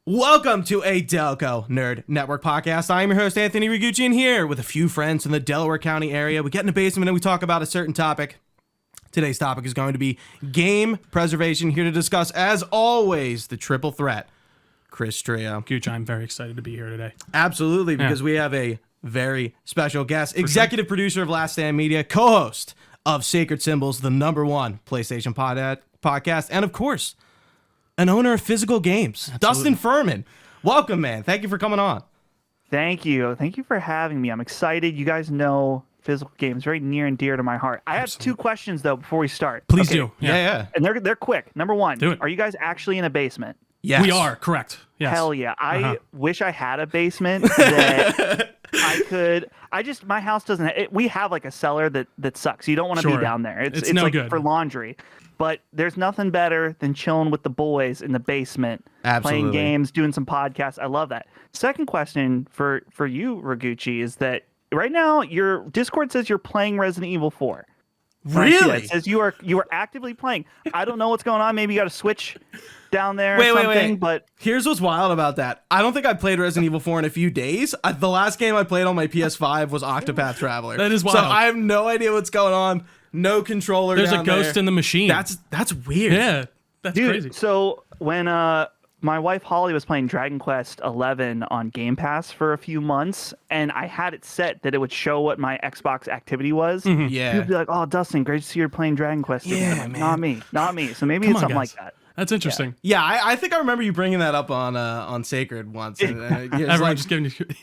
Welcome to a Delco Nerd Network podcast. I'm your host, Anthony Ragucci, and here with a few friends from the Delaware County area. We get in the basement and we talk about a certain topic. Today's topic is going to be game preservation. Here to discuss, as always, the triple threat, Chris Trio. Gooch, I'm very excited to be here today. Absolutely, because we have a very special guest, executive producer of Last Stand Media, co-host of Sacred Symbols, the #1 PlayStation podcast, and of course, an owner of physical games, Dustin Furman. Welcome, man. Thank you for coming on. Thank you. Thank you for having me. I'm excited. You guys know physical games very near and dear to my heart. I have two questions, though, before we start. Please do. Yeah. And they're quick. Number one, Do it. are you guys actually in a basement? Yes. We are, correct. Yes. Hell yeah. I wish I had a basement that I could. My house doesn't. We have like a cellar that sucks. You don't want to be down there. It's no like good. for laundry. But there's nothing better than chilling with the boys in the basement, Absolutely. playing games, doing some podcasts. I love that. Second question for you, Ragucci, is that right now your Discord says you're playing Resident Evil 4. Really? It says you are actively playing. I don't know what's going on. Maybe you got a Switch down there Wait, or something. But here's what's wild about that. I don't think I played Resident Evil 4 in a few days. The last game I played on my PS5 was Octopath Traveler. That is wild. So I have no idea what's going on. No controller. There's a down ghost there. in the machine. That's weird. Yeah, that's dude, crazy. so when my wife Holly was playing Dragon Quest 11 on Game Pass for a few months, and I had it set that it would show what my Xbox activity was. Yeah. People would be like, "Oh, Dustin, great to see you're playing Dragon Quest." Yeah, I'm like, man. Not me. So maybe Come it's on, something guys. like that. That's interesting. Yeah, I think I remember you bringing that up on Sacred once. And, it's Everyone like, just giving you shit.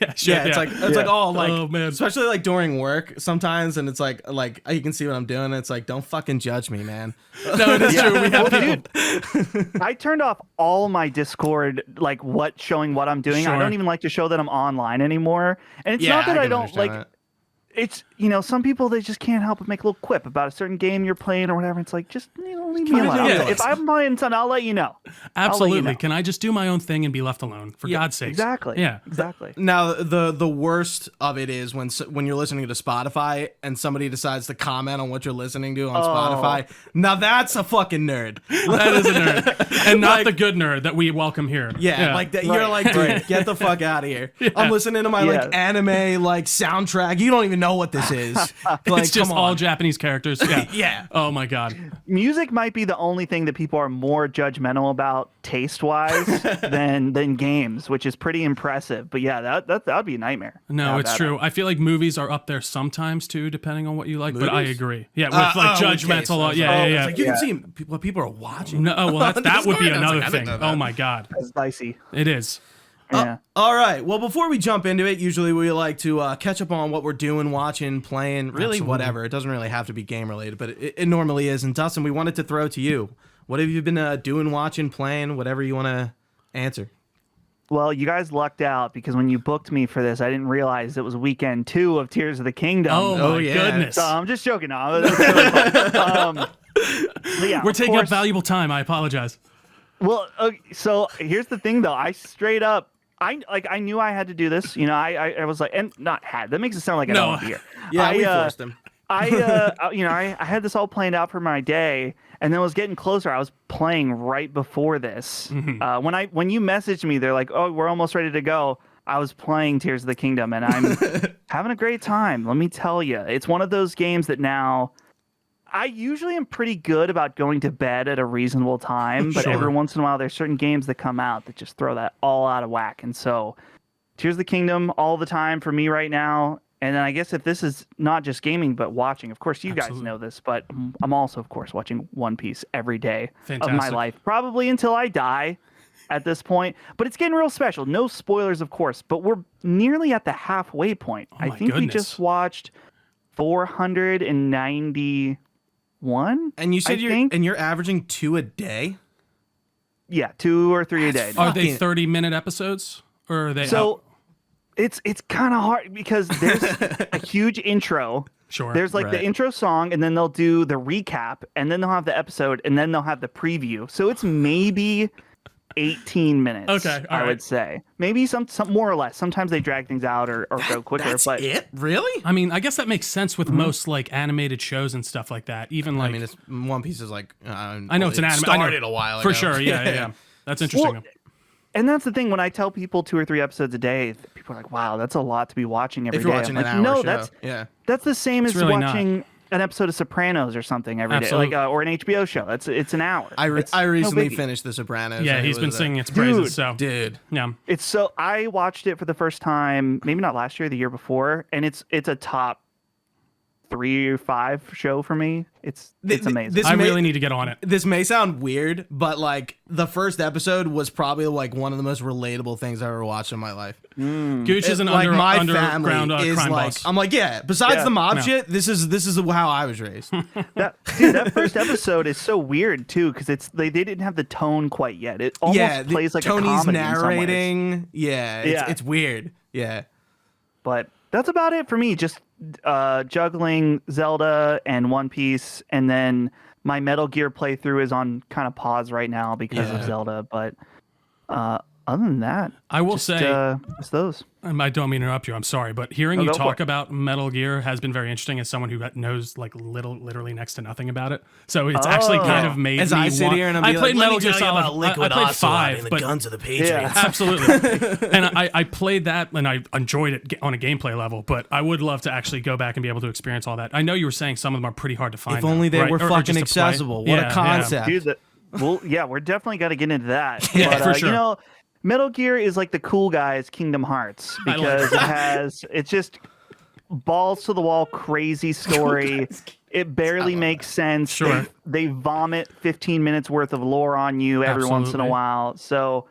it's like Oh, man. especially like during work sometimes, and it's like you can see what I'm doing. And it's like, don't fucking judge me, man. No, it is true. We have people. Dude, I turned off all my Discord, like showing what I'm doing. Sure. I don't even like to show that I'm online anymore. And it's Yeah, not that I I can don't understand like. that. It's, some people, they just can't help but make a little quip about a certain game you're playing or whatever. It's like, just, leave me Kinda alone. ridiculous. If I'm playing something, I'll let you know. Absolutely. know. Can I just do my own thing and be left alone? For God's sake. Exactly. Yeah. Exactly. Now, the worst of it is when you're listening to Spotify and somebody decides to comment on what you're listening to on Spotify. Now that's a fucking nerd. That is a nerd. And not the good nerd that we welcome here. Yeah, like that. You're like, dude, get the fuck out of here. I'm listening to my like anime like soundtrack. You don't even know what this is. Like, It's just come all on. Japanese characters. Yeah. Yeah. Oh my God. Music might be the only thing that people are more judgmental about taste-wise than games, which is pretty impressive. But yeah, that would be a nightmare. No, it's true. I feel like movies are up there sometimes too, depending on what you like. But I Movies? agree. Yeah, with like judgmental. Okay, so Yeah. it's like you can see what people are watching. No, well, that would be Discord. I was another like, I didn't thing. know that. Oh my God, That's dicey. it is. Yeah. All right. Well, before we jump into it, usually we like to catch up on what we're doing, watching, playing, really Absolutely. whatever. It doesn't really have to be game related, but it normally is. And Dustin, we wanted to throw to you. What have you been doing, watching, playing, whatever you want to answer? Well, you guys lucked out because when you booked me for this, I didn't realize it was weekend 2 of Tears of the Kingdom. Oh my yeah. goodness. So I'm just joking now. That's really fun. But yeah, We're of taking up course- valuable time. I apologize. Well, so here's the thing, though. I straight up, I knew I had to do this. I was like, and not had. That makes it sound like I don't want to be here. Yeah, we forced him. I had this all planned out for my day, and then it was getting closer. I was playing right before this. When you messaged me, they're like, "Oh, we're almost ready to go." I was playing Tears of the Kingdom, and I'm having a great time. Let me tell you, it's one of those games that now. I usually am pretty good about going to bed at a reasonable time, but Sure. every once in a while there's certain games that come out that just throw that all out of whack. And so Tears of the Kingdom all the time for me right now. And then I guess if this is not just gaming, but watching, of course, you guys know this, but I'm also, of course, watching One Piece every day of my Fantastic. life, probably until I die at this point. But it's getting real special. No spoilers, of course, but we're nearly at the halfway point. I my think we goodness. just watched 491. And you said I think. you're averaging 2 a day. Yeah, 2 or 3 a day. Are they Fucking- 30-minute episodes, or are they? So it's kind of hard because there's a huge intro. Sure. There's like Right. the intro song, and then they'll do the recap, and then they'll have the episode, and then they'll have the preview. So it's maybe 18 minutes. Okay, all I right. would say maybe some more or less. Sometimes they drag things out or go quicker. That's But it? Really? I mean, I guess that makes sense with most like animated shows and stuff like that. Even like, I mean, One Piece is like I know it's an anime. Started I know, a while for ago. sure. Yeah. That's interesting. Well, And that's the thing, when I tell people 2 or 3 episodes a day, people are like, wow, that's a lot to be watching every day. If you're watching I'm an like, hour no, show. that's the same as really watching an episode of Sopranos or something every day, Absolutely. like or an HBO show. It's an hour. I It's recently no biggie. finished The Sopranos. Yeah, and he's it been was, singing its praises. Dude. So dude. yeah, It's so I watched it for the first time, maybe not last year, the year before, and it's a top 3 or 5 show for me. It's amazing. This I may- really need to get on it. This may sound weird, but like the first episode was probably like one of the most relatable things I ever watched in my life. Gooch is an Like my underground family is crime like, boss. I'm like, yeah. Besides Yeah. the mob No. shit, this is how I was raised. That first episode is so weird too, because they didn't have the tone quite yet. It almost plays like Tony's a comedy in some ways. narrating. Yeah, it's weird. Yeah. But that's about it for me. Just juggling Zelda and One Piece, and then my Metal Gear playthrough is on kind of pause right now because of Zelda. But other than that, I will say, just those. I don't mean to interrupt you. I'm sorry, but hearing No, you go for talk it. about Metal Gear has been very interesting as someone who knows like literally next to nothing about it. So it's actually kind of made As me I sit here and I'm I like, played let Metal me Gear tell you Solid. about Liquid I played Ocelot 5, and the but Guns of the Patriots. Yeah. absolutely. And I played that and I enjoyed it on a gameplay level. But I would love to actually go back and be able to experience all that. I know you were saying some of them are pretty hard to find. If only now, they right? were Or fucking just to play. accessible. What Yeah, a concept. Dude, we're definitely got to get into that. Yeah, but, for sure. You know, Metal Gear is like the cool guys Kingdom Hearts I like because it's just balls to the wall, crazy story. It barely makes sense. Sure. They vomit 15 minutes worth of lore on you every once in a Absolutely. while. So,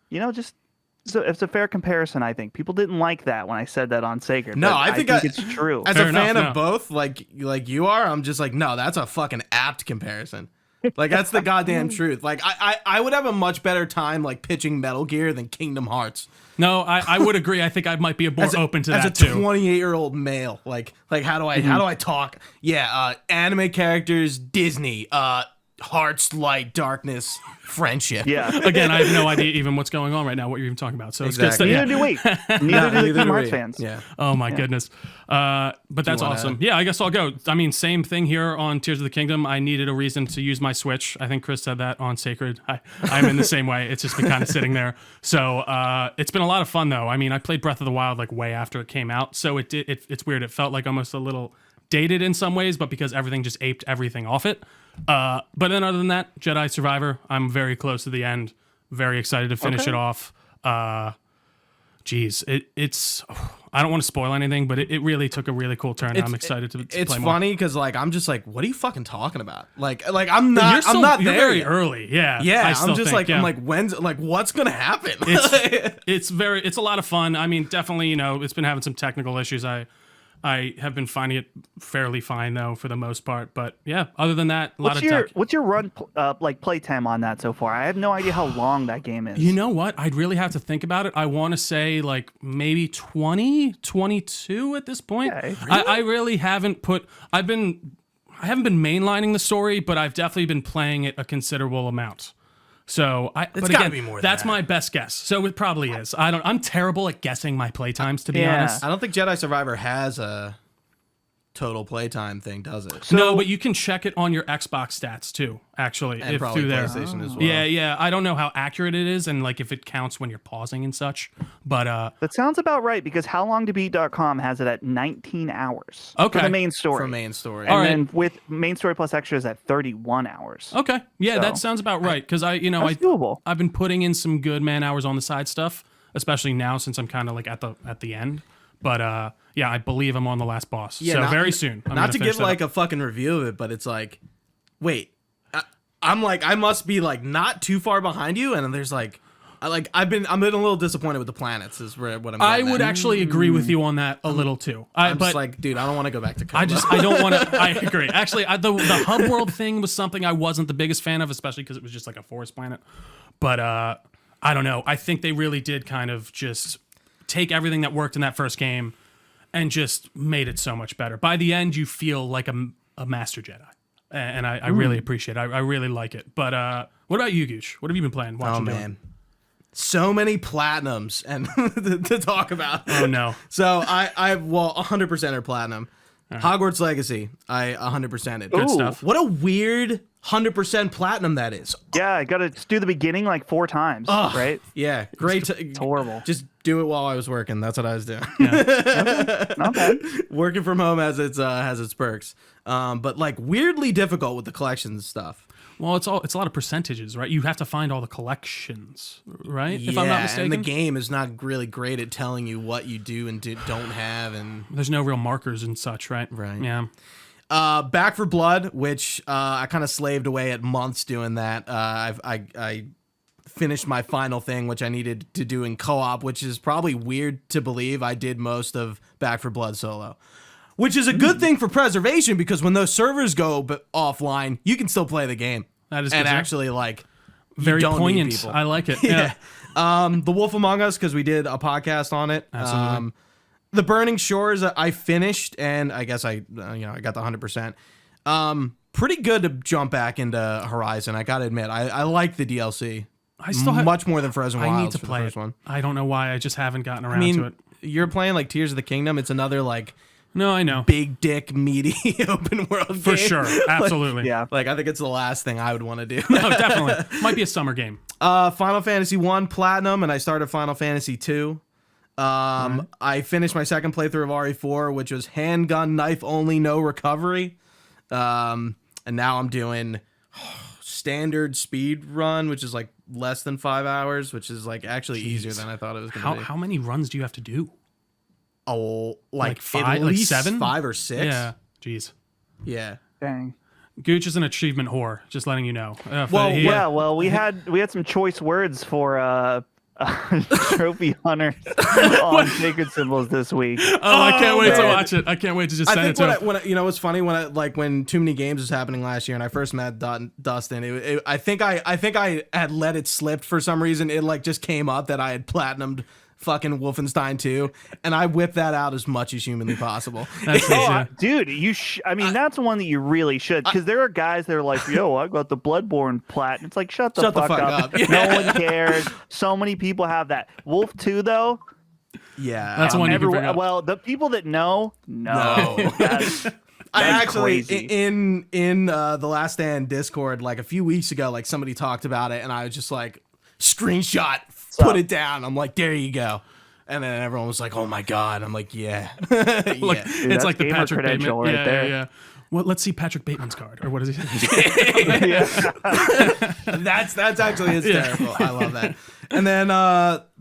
you know, it's a fair comparison, I think. People didn't like that when I said that on Sacred. No, but I think it's true. As Fair a fan enough, of no. both, like you are, I'm just like, no, that's a fucking apt comparison. Like that's the goddamn truth. Like I would have a much better time like pitching Metal Gear than Kingdom Hearts. No, I would agree. I think I might be more open to as that a too. 28-year-old male. Like how do I talk? Yeah, anime characters, Disney, hearts, light, darkness, friendship. Yeah. Again, I have no idea even what's going on right now, what you're even talking about. So Exactly. it's good. Neither do we. Neither do the Kingdom Hearts fans. Yeah. Oh my goodness. But that's wanna- awesome. Yeah, I guess I'll go. I mean, same thing here on Tears of the Kingdom. I needed a reason to use my Switch. I think Chris said that on Sacred. I'm in the same way. It's just been kind of sitting there. So it's been a lot of fun though. I mean, I played Breath of the Wild like way after it came out. So it's weird. It felt like almost a little dated in some ways, but because everything just aped everything off it. But then other than that, Jedi Survivor, I'm very close to the end. Very excited to finish it off. It's I don't want to spoil anything, but it really took a really cool turn. I'm excited to It's play more. funny because like I'm just like, what are you fucking talking about? Like I'm not You're still, I'm not you're there very yet. early. Yeah. Yeah, I still I'm just think, like yeah. I'm like when's like what's gonna happen? It's a lot of fun. I mean, definitely, it's been having some technical issues. I have been finding it fairly fine though for the most part. But yeah, other than that, a lot of tech. What's your run like playtime on that so far? I have no idea how long that game is. You know what? I'd really have to think about it. I want to say like maybe 20, 22 at this point. Okay. I really haven't I haven't been mainlining the story, but I've definitely been playing it a considerable amount. So but gotta again, be more than that's that. my best guess. So it probably is. I'm terrible at guessing my playtimes, to be Yeah. honest. I don't think Jedi Survivor has a total playtime thing, does it? No, but you can check it on your Xbox stats too, actually. And if probably through there. PlayStation as well. Yeah. I don't know how accurate it is and like if it counts when you're pausing and such. But That sounds about right because HowLongToBeat.com has it at 19 hours Okay. for the main story. For main story. and All right. then with main story plus extras at 31 hours. okay. Yeah, So- that sounds about right. Because That's doable. I've been putting in some good man hours on the side stuff, especially now since I'm kind of like at the end. But yeah, I believe I'm on the last boss. Yeah, so not- very soon. I'm Not gonna to finish give that like up. a fucking review of it, but it's like, wait, I'm like I must be like not too far behind you, and there's like, I'm in a little disappointed with the planets is what I'm. I getting would at. actually agree with you on that a little too. I'm But just like, dude, I don't want to go back to. Kobo. I don't want to. I agree. Actually, the hub world thing was something I wasn't the biggest fan of, especially because it was just like a forest planet. But I don't know. I think they really did kind of just take everything that worked in that first game and just made it so much better. By the end, you feel like a master Jedi, and I really appreciate it. I really like it. But what about you, Gooch? What have you been playing? Oh Watching, man, so many platinums and to talk about. Oh no. So I 100% are platinum. Hogwarts Legacy, I 100% it. Good Ooh. stuff. What a weird 100% platinum that is. Yeah, I got to do the beginning like 4 times, right? Yeah, great. It's horrible. Just do it while I was working. That's what I was doing. Not bad. Working from home has its perks, but like weirdly difficult with the collections stuff. Well, it's a lot of percentages, right? You have to find all the collections, right? Yeah, If I'm not mistaken. and the game is not really great at telling you what you do and don't have, and There's no real markers and such, right? Right. Yeah. Back for Blood, which I kind of slaved away at months doing that. I finished my final thing, which I needed to do in co-op, which is probably weird to believe. I did most of Back for Blood solo, which is a good thing for preservation because when those servers go offline, you can still play the game. That is and good, yeah. actually like you Very don't need poignant. people. I like it. Yeah. The Wolf Among Us, because we did a podcast on it. Absolutely. The Burning Shores I finished, and I guess I got the 100%. Pretty good to jump back into Horizon. I gotta admit, I like the DLC. I still have, much more than Frozen Wilds. I need to for play the first it. one. I don't know why. I just haven't gotten around I mean, to it. you're playing like Tears of the Kingdom. It's another like No, I know. big dick meaty open world For game. sure. Absolutely. Yeah. Like I think it's the last thing I would want to do. No, definitely. Might be a summer game. Final Fantasy 1 Platinum, and I started Final Fantasy 2. I finished my second playthrough of RE4, which was handgun knife only, no recovery. And now I'm doing standard speed run, which is like less than 5 hours, which is like actually easier than I thought it was going to be. How many runs do you have to do? Oh, like 5, at like least 7? 5 or 6. Yeah. Jeez. Yeah. Dang. Gooch is an achievement whore, just letting you know. Well, we had some choice words for trophy hunters on Sacred Symbols this week. Oh, I can't wait to man. watch it. I can't wait to just I send it think to him. when you know what's funny when Too Many Games was happening last year and I first met Dustin, I think I had let it slip for some reason. It like just came up that I had platinumed fucking Wolfenstein 2, and I whipped that out as much as humanly possible. That's Dude, I mean, that's one that you really should, because there are guys that are like, yo, I got the Bloodborne plat. It's like, shut the fuck up. No one cares. So many people have that. Wolf 2, though, Yeah, That's one you can bring up. well, the people that know. I actually crazy. in the Last Stand Discord like a few weeks ago, like somebody talked about it, and I was just like, screenshot, put it down. I'm like, there you go. And then everyone was like, "Oh my god!" I'm like, "Yeah, yeah." Look, Dude, it's like the gamer Patrick Bateman. credential right there. Yeah. Well, let's see Patrick Bateman's card, or what is he? That's actually hysterical. I love that. And then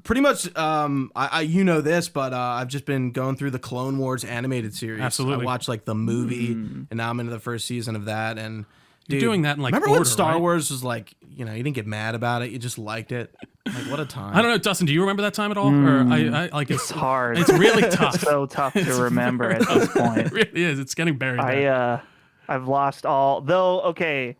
pretty much, I you know this, but I've just been going through the Clone Wars animated series. Absolutely. I watched like the movie, and now I'm into the first season of that. And You're doing that in like remember order, when Star right? Wars was like, you didn't get mad about it, you just liked it. Like what a time. I don't know, Dustin. Do you remember that time at all? Or I like It's hard. It's really tough. It's so tough to remember at this point. It really is. It's getting buried. there. I've lost all. Though, okay,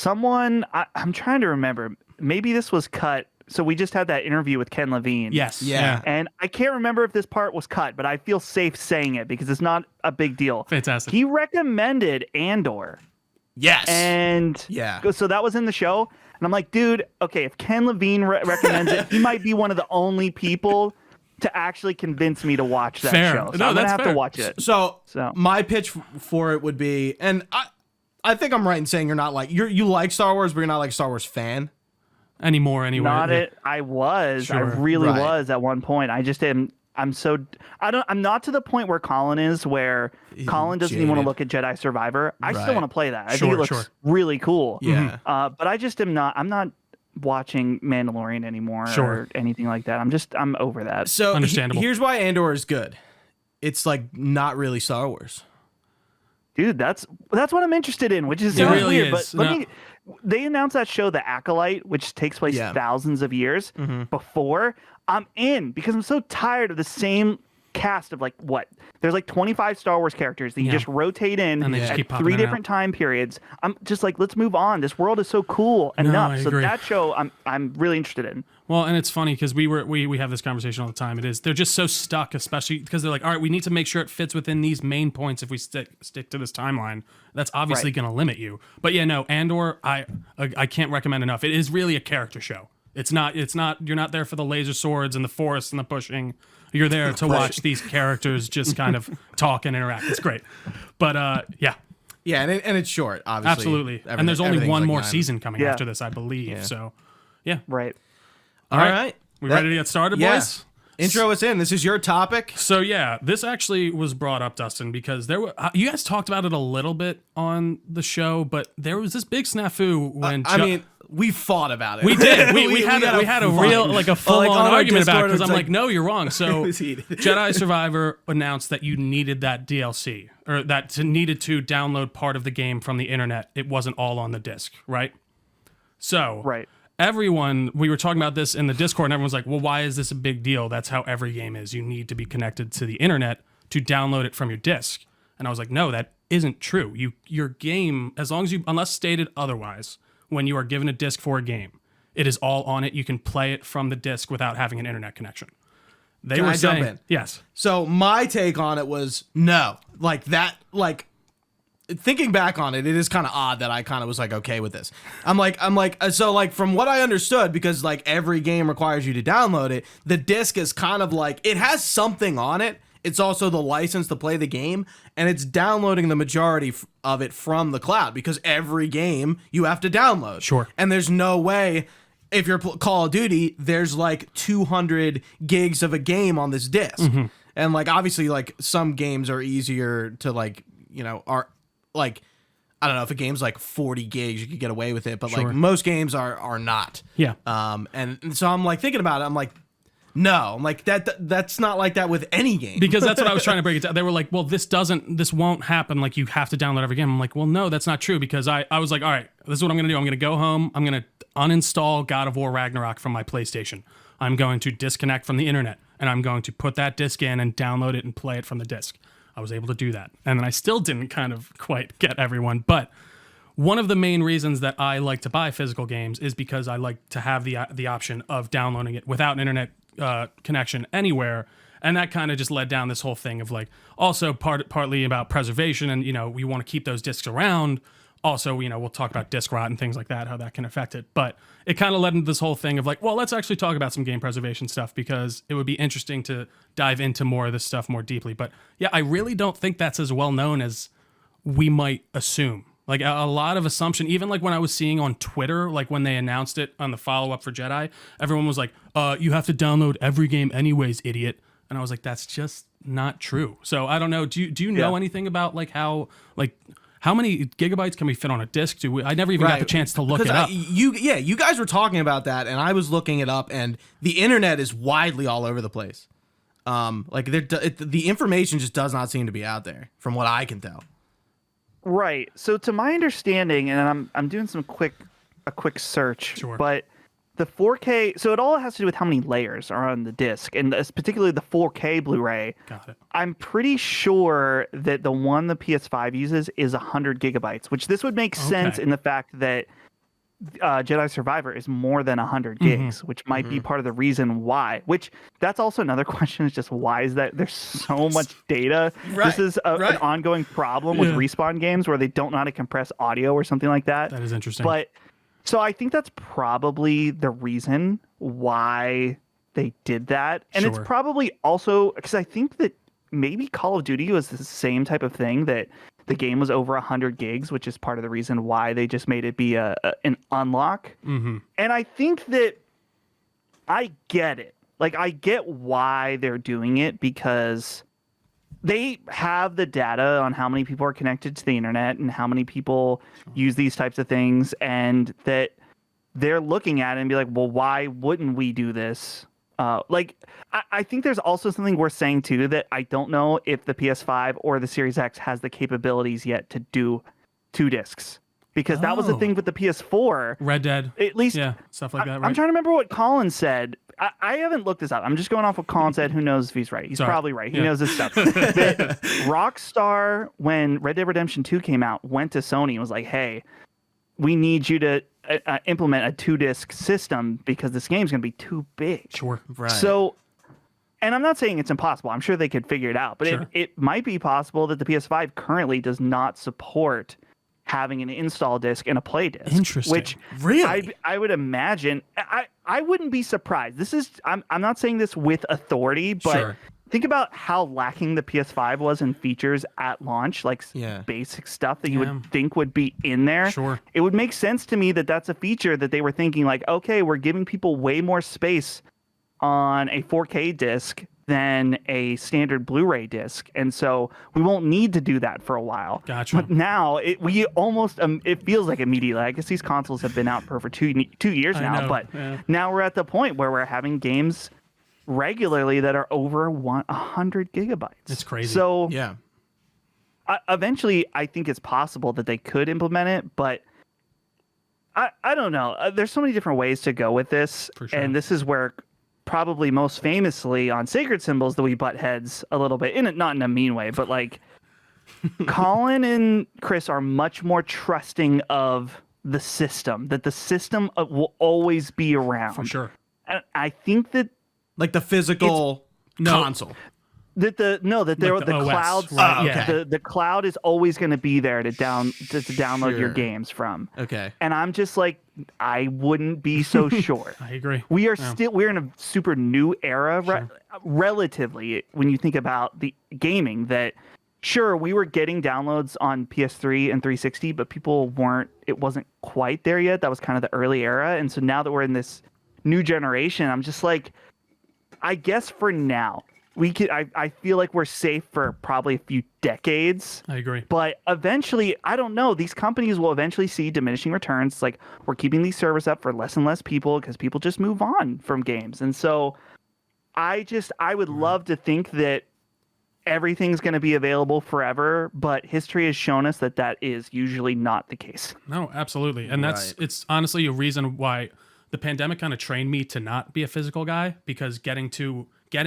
I'm trying to remember. Maybe this was cut. So we just had that interview with Ken Levine. Yes. Yeah. And I can't remember if this part was cut, but I feel safe saying it because it's not a big deal. Fantastic. He recommended Andor. Yes. And Yeah. so that was in the show. And I'm like, dude, okay, if Ken Levine recommends it, he might be one of the only people to actually convince me to watch that Fair. show. So No, I'm going to that's have fair. to watch it. So So- my pitch for it would be, and I think I'm right in saying you're not like you like Star Wars, but you're not like a Star Wars fan. Anymore, anyway. Not Yeah. it. I was. I Sure. really Right. was at one point. I just am. I'm not to the point where Colin is, where Colin doesn't even want to jaded. look at Jedi Survivor. I Right. still want to play that. I think Sure, it looks sure. really cool. Yeah. But I just am not. I'm not watching Mandalorian anymore Sure. or anything like that. I'm over that. So Understandable. here's why Andor is good. It's like not really Star Wars. Dude, that's what I'm interested in, which is It so really weird. is. But they announced that show, The Acolyte, which takes place Yeah. thousands of years before. I'm in because I'm so tired of the same cast of like what? There's like 25 Star Wars characters that you Yeah. just rotate in And they just at keep popping 3 in and different time periods. I'm just like, let's move on. This world is so cool I enough. So agree. that show I'm really interested in. Well, and it's funny because we have this conversation all the time. They're just so stuck, especially because they're like, all right, we need to make sure it fits within these main points. If we stick to this timeline, that's obviously Right. going to limit you. But yeah, no, Andor, I can't recommend enough. It is really a character show. It's not. You're not there for the laser swords and the force and the pushing. You're there to watch these characters just kind of talk and interact. It's great. But yeah. Yeah, and it's short, obviously. Absolutely. And there's only one more season coming Yeah. after this, I believe. Yeah. So, yeah. Right. All right. We ready to get started, Yeah. boys? Intro us in. This is your topic. So yeah, this actually was brought up, Dustin, because there were you guys talked about it a little bit on the show, but there was this big snafu when we fought about it. we did. We had a real a full on argument about it because I'm like, no, you're wrong. So Jedi Survivor announced that you needed that DLC or that needed to download part of the game from the internet. It wasn't all on the disc, right? So Right. we were talking about this in the Discord, and everyone's like, well, why is this a big deal? That's how every game is. You need to be connected to the internet to download it from your disc. And I was like, no, that isn't true. Your game, unless stated otherwise, when you are given a disc for a game, it is all on it. You can play it from the disc without having an internet connection. Can I jump in? Yes. So my take on it was no. Thinking back on it, it is kind of odd that I kind of was like okay with this. I'm like from what I understood, because like every game requires you to download it, the disc is kind of like it has something on it. It's also the license to play the game, and it's downloading the majority of it from the cloud because every game you have to download. Sure. And there's no way if you're Call of Duty, there's like 200 gigs of a game on this disc. Mm-hmm. And like obviously like some games are easier to like, are like, I don't know, if a game's like 40 gigs, you could get away with it, but Sure. like most games are not. Yeah. And so I'm like thinking about it. I'm like, no, I'm like that's not like that with any game. Because that's what I was trying to break it down. They were like, well, this won't happen. Like you have to download every game. I'm like, well, no, that's not true. Because I was like, all right, this is what I'm going to do. I'm going to go home. I'm going to uninstall God of War Ragnarok from my PlayStation. I'm going to disconnect from the internet, and I'm going to put that disc in and download it and play it from the disc. I was able to do that. And then I still didn't kind of quite get everyone. But one of the main reasons that I like to buy physical games is because I like to have the option of downloading it without an internet connection anywhere. And that kind of just led down this whole thing of like also partly about preservation, and we want to keep those discs around. Also, we'll talk about disc rot and things like that, how that can affect it. But it kind of led into this whole thing of like, well, let's actually talk about some game preservation stuff because it would be interesting to dive into more of this stuff more deeply. But yeah, I really don't think that's as well known as we might assume. Like a lot of assumption, even like when I was seeing on Twitter, like when they announced it on the follow-up for Jedi, everyone was like, you have to download every game anyways, idiot. And I was like, that's just not true. So I don't know. Do you know anything about like how many gigabytes can we fit on a disc? I never even got the chance to look it up. You guys were talking about that, and I was looking it up, and the internet is widely all over the place. The information just does not seem to be out there, from what I can tell. Right. So to my understanding, and I'm doing a quick search, Sure. But the 4K, so it all has to do with how many layers are on the disc, and particularly the 4K Blu-ray. Got it. I'm pretty sure that the one the PS5 uses is 100 gigabytes, which this would make sense in the fact that Jedi Survivor is more than 100 gigs, which might be part of the reason why. Which that's also another question: is just why is that there's so much data? Right, This is an ongoing problem with Respawn games where they don't know how to compress audio or something like that. That is interesting. But so I think that's probably the reason why they did that, and it's probably also because I think that maybe Call of Duty was the same type of thing that. The game was over 100 gigs, which is part of the reason why they just made it be an unlock. Mm-hmm. And I think that I get it. Like, I get why they're doing it because they have the data on how many people are connected to the internet and how many people use these types of things, and that they're looking at it and be like, well, why wouldn't we do this? I think there's also something worth saying too, that I don't know if the PS5 or the Series X has the capabilities yet to do 2 discs, because that was the thing with the PS4. Red Dead, at least, stuff like that. Right? I'm trying to remember what Colin said. I haven't looked this up. I'm just going off what Colin said. Who knows if he's right? He's probably right. He knows this stuff. That Rockstar, when Red Dead Redemption 2 came out, went to Sony and was like, "Hey, we need you to implement a 2-disc system because this game's going to be too big." Sure. Right. So, and I'm not saying it's impossible. I'm sure they could figure it out. But it might be possible that the PS5 currently does not support having an install disc and a play disc. Interesting. Which really, I would imagine. I wouldn't be surprised. This is I'm not saying this with authority, but think about how lacking the PS5 was in features at launch, like basic stuff that you would think would be in there. Sure. It would make sense to me that that's a feature that they were thinking like, okay, we're giving people way more space on a 4K disc than a standard Blu-ray disc, and so we won't need to do that for a while. Gotcha. But now it feels like immediately. I guess these consoles have been out for 2 years now, but now we're at the point where we're having games regularly that are over 100 gigabytes. It's crazy. So eventually, I think it's possible that they could implement it, but I don't know. There's so many different ways to go with this, For sure. and this is where probably most famously on Sacred Symbols that we butt heads a little bit, not in a mean way, but like Colin and Chris are much more trusting of the system, that the system will always be around. For sure. And I think that Like the physical console. the OS, clouds, right, the cloud is always going to be there to download your games from. Okay. And I'm just like, I wouldn't be so sure. I agree. We're in a super new era, relatively, when you think about the gaming. That sure, we were getting downloads on PS3 and 360, but people weren't. It wasn't quite there yet. That was kind of the early era, and so now that we're in this new generation, I'm just like, I guess for now. I feel like we're safe for probably a few decades. I agree. But eventually, I don't know, these companies will eventually see diminishing returns. Like, we're keeping these servers up for less and less people because people just move on from games. And so I would love to think that everything's going to be available forever, but history has shown us that that is usually not the case. No, absolutely. And it's honestly a reason why the pandemic kind of trained me to not be a physical guy, because getting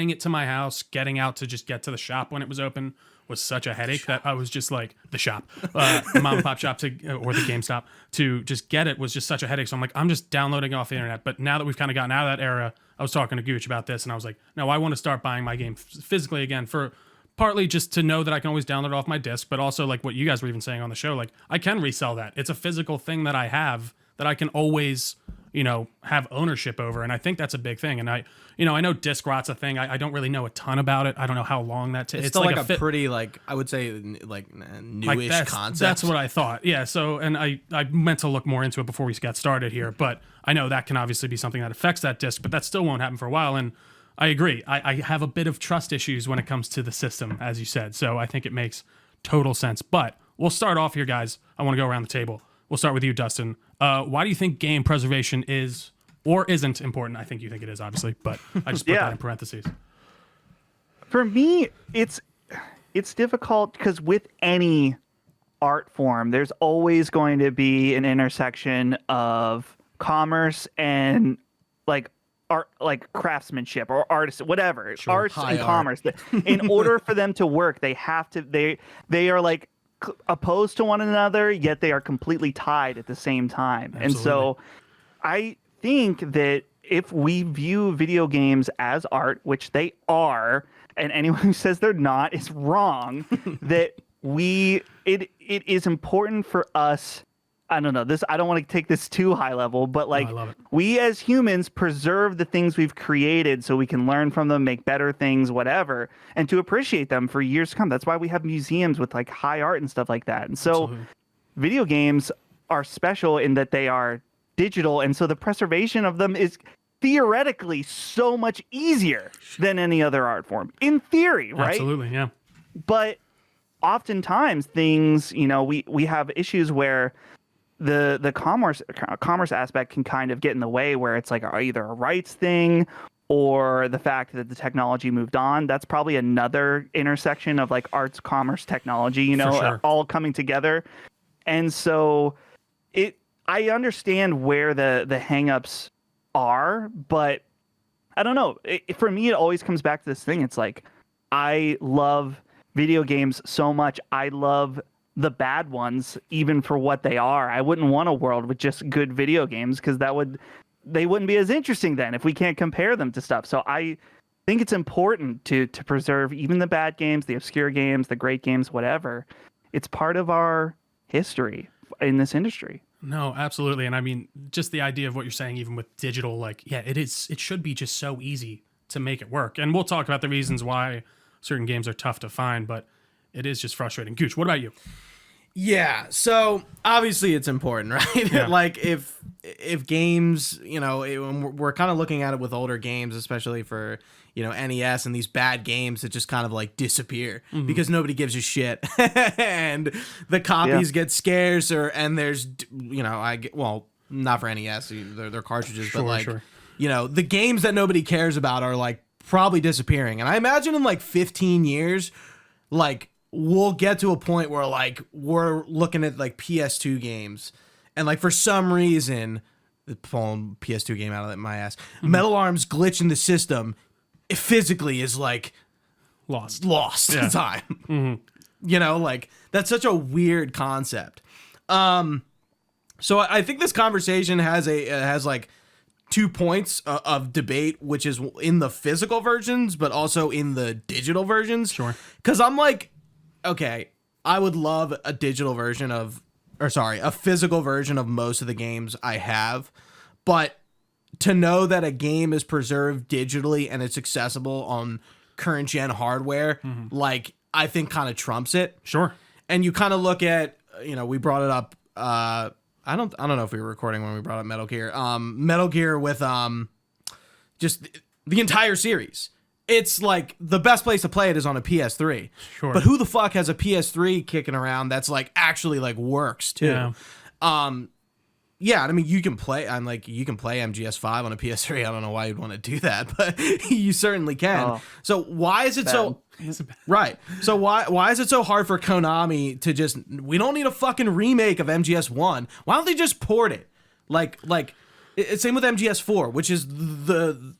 it to my house, getting out to just get to the shop when it was open was such a headache that I was just like, the shop, the mom and pop shop or the GameStop, to just get it was just such a headache. So I'm like, I'm just downloading off the internet. But now that we've kind of gotten out of that era, I was talking to Gooch about this, and I was like, no, I want to start buying my game physically again, for partly just to know that I can always download it off my disc, but also like what you guys were even saying on the show, like I can resell that. It's a physical thing that I have that I can always, have ownership over. And I think that's a big thing. And I know disc rot's a thing. I don't really know a ton about it. I don't know how long that takes. It's still like a pretty, I would say, newish concept. That's what I thought. Yeah. So, and I meant to look more into it before we got started here, but I know that can obviously be something that affects that disc, but that still won't happen for a while. And I agree. I have a bit of trust issues when it comes to the system, as you said. So I think it makes total sense. But we'll start off here, guys. I want to go around the table. We'll start with you, Dustin. Why do you think game preservation is or isn't important? I think you think it is, obviously, but I just put that in parentheses. For me, it's difficult because with any art form, there's always going to be an intersection of commerce and art, like craftsmanship or artists, whatever, arts and commerce. In order for them to work, they have to. They are like opposed to one another, yet they are completely tied at the same time. Absolutely. And so I think that if we view video games as art, which they are, and anyone who says they're not is wrong, that it is important for us. I don't know this. I don't want to take this too high level, but I love it. We as humans preserve the things we've created so we can learn from them, make better things, whatever, and to appreciate them for years to come. That's why we have museums with high art and stuff like that. And so video games are special in that they are digital. And so the preservation of them is theoretically so much easier than any other art form in theory, right? Absolutely. Yeah. But oftentimes things, we have issues where the commerce aspect can kind of get in the way, where it's like either a rights thing or the fact that the technology moved on. That's probably another intersection of arts, commerce, technology, all coming together. And so I understand where the hangups are, but I don't know. For me, it always comes back to this thing. It's like, I love video games so much. I love the bad ones, even for what they are. I wouldn't want a world with just good video games, because they wouldn't be as interesting then if we can't compare them to stuff. So I think it's important to preserve even the bad games, the obscure games, the great games, whatever. It's part of our history in this industry. No, absolutely. And I mean, just the idea of what you're saying, even with digital, it should be just so easy to make it work. And we'll talk about the reasons why certain games are tough to find, but it is just frustrating. Gooch, what about you? Yeah, so obviously it's important, right? Yeah. Like if games, we're kind of looking at it with older games, especially for, NES and these bad games that just kind of like disappear because nobody gives a shit and the copies get scarcer and there's, not for NES, they're cartridges, but like, the games that nobody cares about are like probably disappearing. And I imagine in like 15 years, like, we'll get to a point where like we're looking at like PS2 games and like for some reason pulling PS2 game out of my ass, Metal Arm's glitch in the system, it physically is like lost in time. Like that's such a weird concept. So I think this conversation has like 2 points of debate, which is in the physical versions but also in the digital versions. Sure. Because I'm like, okay, I would love a physical version of most of the games I have, but to know that a game is preserved digitally and it's accessible on current gen hardware, like I think kind of trumps it. Sure. And you kind of look at, we brought it up. I don't know if we were recording when we brought up Metal Gear. Metal Gear with just the entire series. It's like the best place to play it is on a PS3. Sure. But who the fuck has a PS3 kicking around that's like actually like works too? I mean you can play MGS5 on a PS3. I don't know why you'd want to do that, but you certainly can. So why is it so right? So why is it so hard for Konami to just, we don't need a fucking remake of MGS1. Why don't they just port it? Like it's same with MGS4, which is the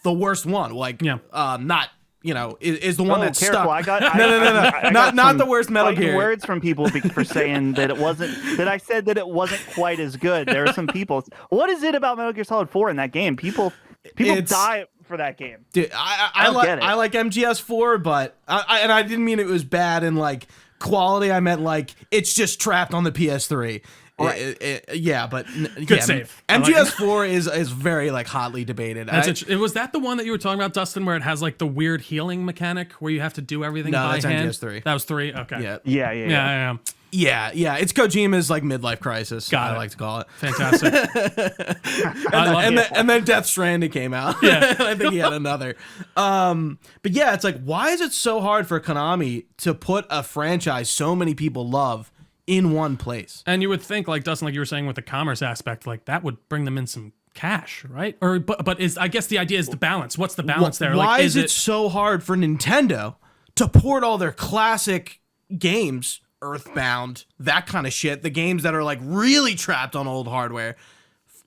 worst one, like, not, is the one that's careful. stuck. No, not the worst Metal Gear. Words from people for saying that I said that it wasn't quite as good. There are some people. What is it about Metal Gear Solid 4 in that game? People die for that game. Dude, I like MGS4, but I didn't mean it was bad in like quality. I meant like it's just trapped on the PS3. Right. But good save. MGS4 is very like hotly debated. Was that the one that you were talking about, Dustin, where it has like the weird healing mechanic where you have to do everything by that's hand? MGS3. That was 3. Okay. Yeah. It's Kojima's like midlife crisis. I like to call it. Fantastic. and then Death Stranding came out. Yeah. I think he had another. But yeah, it's like, why is it so hard for Konami to put a franchise so many people love in one place? And you would think, like Dustin, like you were saying with the commerce aspect, like that would bring them in some cash, right? Or but I guess the idea is the balance. What's the balance there? Why like, is it so hard for Nintendo to port all their classic games, Earthbound, that kind of shit, the games that are like really trapped on old hardware?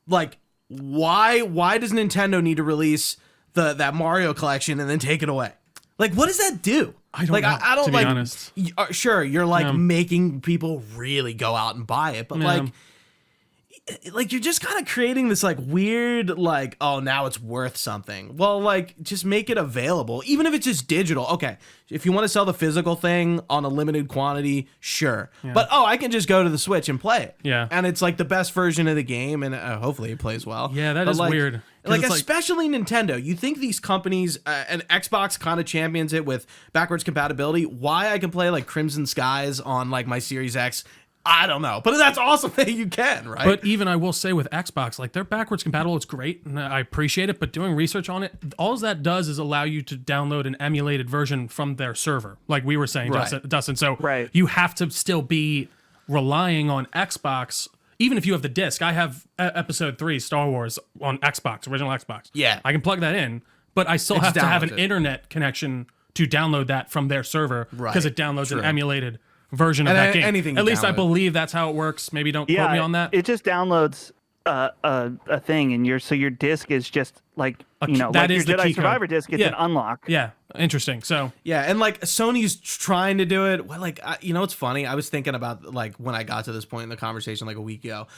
Like, why does Nintendo need to release that Mario collection and then take it away? Like, what does that do? I don't know, I don't, to be honest. Sure, you're like making people really go out and buy it, but like you're just kind of creating this like weird, like, oh, now it's worth something. Well, like, just make it available, even if it's just digital. Okay, if you want to sell the physical thing on a limited quantity, sure. But I can just go to the Switch and play it. Yeah. And it's like the best version of the game, and hopefully it plays well. Yeah, that is like, weird. Like, especially Nintendo. You think these companies, and Xbox kind of champions it with backwards compatibility. Why I can play like Crimson Skies on like my Series X, I don't know, but that's awesome that you can, right? But even I will say with Xbox, like they're backwards compatible. It's great, and I appreciate it. But doing research on it, all that does is allow you to download an emulated version from their server, like we were saying, Dustin. So you have to still be relying on Xbox, even if you have the disc. I have Episode 3 Star Wars on Xbox, original Xbox. Yeah, I can plug that in, but I still have to have an internet connection to download that from their server because it downloads an emulated version of that game. At least I believe that's how it works. Maybe don't quote me on that. It just downloads a thing, and your disc is just like like your Jedi Survivor disc. It's an unlock. Yeah, interesting. So and like Sony's trying to do it. Well, like it's funny. I was thinking about like when I got to this point in the conversation like a week ago.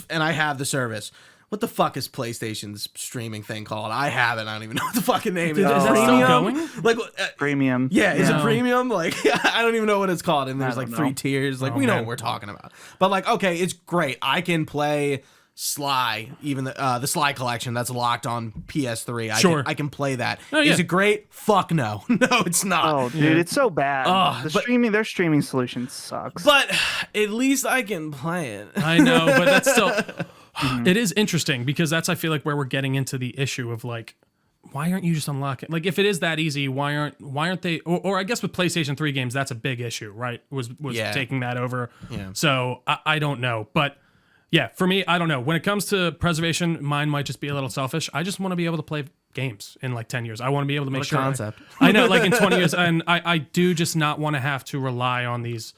And I have the service. What the fuck is PlayStation's streaming thing called? I have it. I don't even know what the fucking name is. Is that still going? Like premium. Yeah, is it premium? Like I don't even know what it's called. And there's like 3 tiers. Like we know what we're talking about. But like, okay, it's great. I can play Sly, even the Sly collection that's locked on PS3. Sure. I can play that. Oh, yeah. Is it great? Fuck no. No, it's not. Oh, dude, it's so bad. Their streaming solution sucks. But at least I can play it. I know, but that's still it is interesting because that's I feel like where we're getting into the issue of like why aren't you just unlocking? Like if it is that easy, why aren't they or I guess with PlayStation 3 games that's a big issue, right? Was taking that over. Yeah. So I don't know, but yeah, for me, I don't know. When it comes to preservation, mine might just be a little selfish. I just want to be able to play games in like 10 years. I want to be able to make sure. Concept. I know, like in 20 years, and I do just not want to have to rely on these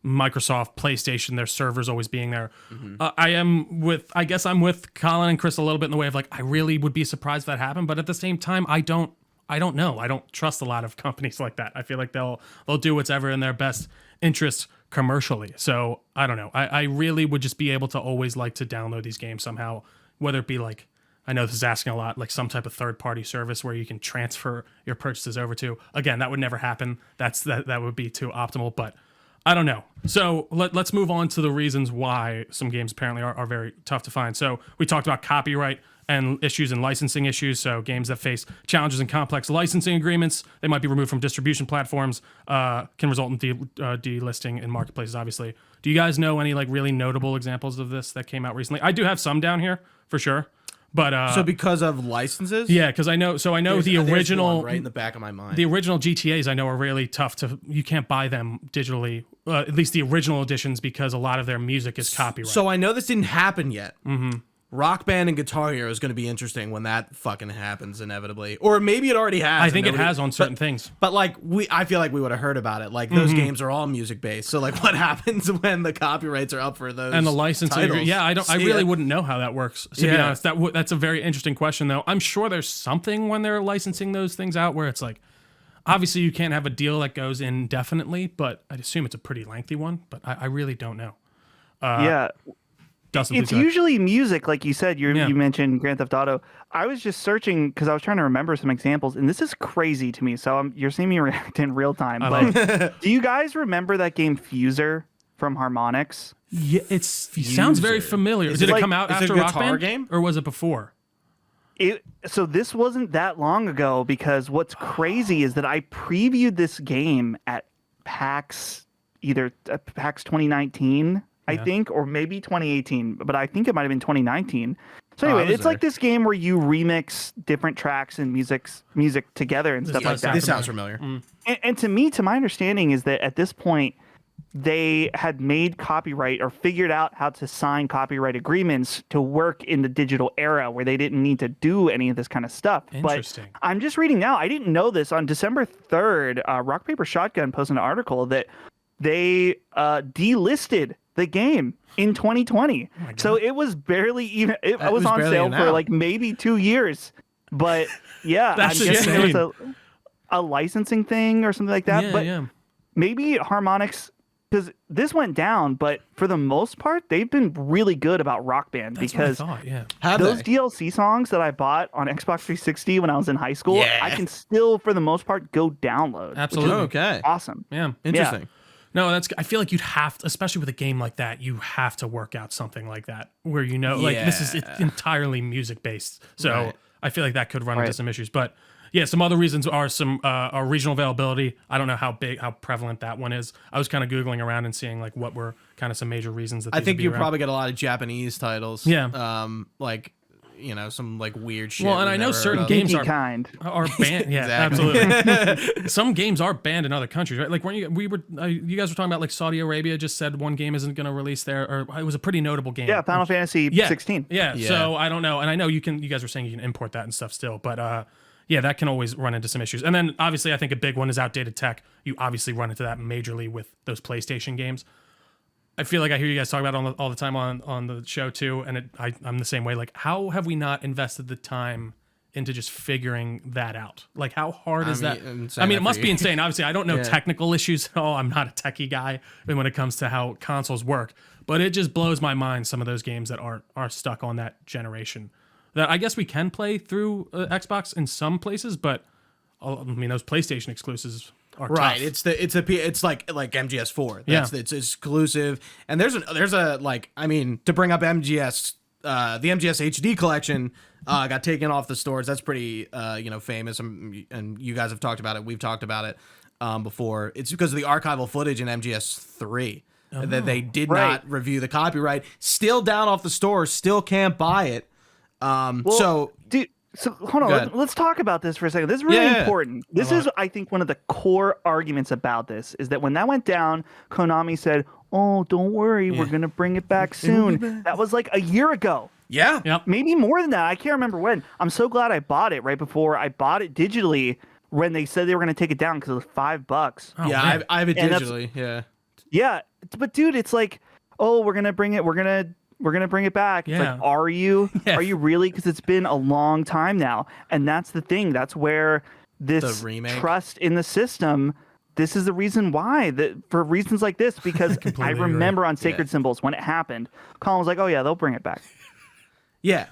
Microsoft, PlayStation, their servers always being there. I guess I'm with Colin and Chris a little bit in the way of like, I really would be surprised if that happened, but at the same time, I don't know. I don't trust a lot of companies like that. I feel like they'll do whatever in their best interest commercially. So I don't know. I really would just be able to always like to download these games somehow, whether it be like, I know this is asking a lot, like some type of third-party service where you can transfer your purchases over to. Again, that would never happen. That would be too optimal, but I don't know. So let's move on to the reasons why some games apparently are very tough to find. So we talked about copyright and issues and licensing issues. So games that face challenges in complex licensing agreements, they might be removed from distribution platforms, can result in delisting in marketplaces, obviously. Do you guys know any like really notable examples of this that came out recently? I do have some down here for sure. But so because of licenses? Yeah, because I know the original one right in the back of my mind. The original GTAs I know are really tough you can't buy them digitally, at least the original editions, because a lot of their music is copyrighted. So I know this didn't happen yet. Mm-hmm. Rock Band and Guitar Hero is going to be interesting when that fucking happens inevitably, or maybe it already has. I think it has on certain things. But like I feel like we would have heard about it. Like those games are all music based. So like, what happens when the copyrights are up for those and the licensing? titles? Yeah, I really wouldn't know how that works. To be honest, that's a very interesting question though. I'm sure there's something when they're licensing those things out where it's like, obviously you can't have a deal that goes indefinitely, but I'd assume it's a pretty lengthy one. But I really don't know. Yeah. Dustin, it's usually music, like you said. You mentioned Grand Theft Auto. I was just searching because I was trying to remember some examples, and this is crazy to me. So you're seeing me react in real time. But do you guys remember that game Fuser from Harmonix? Yeah, it sounds very familiar. Did it come out after Rock Band game, or was it before? So this wasn't that long ago, because what's crazy is that I previewed this game at PAX, either PAX 2019. I think, or maybe 2018, but I think it might have been 2019. So anyway, it's like this game where you remix different tracks and music together and stuff like that. This sounds familiar. And to my understanding is that at this point, they had made copyright or figured out how to sign copyright agreements to work in the digital era where they didn't need to do any of this kind of stuff. Interesting. But I'm just reading now. I didn't know this. On December 3rd, Rock Paper Shotgun posted an article that they delisted the game in 2020. So it was barely even, it was on sale for like maybe 2 years. But yeah, I'm guessing there was a licensing thing or something like that. But maybe Harmonix, because this went down, but for the most part, they've been really good about Rock Band. That's because what I thought, those DLC songs that I bought on Xbox 360 when I was in high school, I can still, for the most part, go download. Absolutely. Okay. Awesome. Yeah. Interesting. Yeah. No, I feel like you'd have to, especially with a game like that, you have to work out something like that where this is entirely music based. So I feel like that could run into some issues. But yeah, some other reasons are are regional availability. I don't know how prevalent that one is. I was kind of Googling around and seeing like what were kind of some major reasons that I think you around. probably get a lot of Japanese titles. Yeah. Like, some like weird shit. Well, and I know certain games are banned. Yeah, absolutely. Some games are banned in other countries, right? Like you guys were talking about like Saudi Arabia just said one game isn't going to release there, or it was a pretty notable game. Yeah, Final Fantasy 16. Yeah. So I don't know, and I know you guys were saying you can import that and stuff still, but yeah, that can always run into some issues. And then obviously, I think a big one is outdated tech. You obviously run into that majorly with those PlayStation games. I feel like I hear you guys talk about it all the time on the show too, and I'm the same way. Like, how have we not invested the time into just figuring that out? Like, how hard is that? I mean, it must be insane. Obviously, I don't know technical issues at all. I'm not a techie guy when it comes to how consoles work, but it just blows my mind some of those games that are stuck on that generation. That I guess we can play through Xbox in some places, but I mean, those PlayStation exclusives are right. Tough. It's like MGS4. It's exclusive. And there's a to bring up MGS the MGS HD collection got taken off the stores. That's pretty famous, and you guys have talked about it. We've talked about it before. It's because of the archival footage in MGS3 that they did not review the copyright. Still down off the store. Still can't buy it. So hold on, let's talk about this for a second. This is really important. This is, I think, one of the core arguments about this is that when that went down, Konami said, "Oh, don't worry, we're gonna bring it back soon." That was like a year ago. Yeah, Yep. Maybe more than that. I can't remember when. I'm so glad I bought it right before I bought it digitally when they said they were gonna take it down because it was $5. Oh, yeah, man. I have it digitally. Yeah, Yeah, but dude, it's like, oh, we're gonna bring it. We're gonna bring it back. It's Yeah. like, are you? Yeah. Are you really? Because it's been a long time now, and that's the thing. That's where this The remake. trust in the system. This is the reason why. That for reasons like this, because I Completely remember on Sacred Symbols when it happened, Colin was like, "Oh yeah, they'll bring it back." yeah.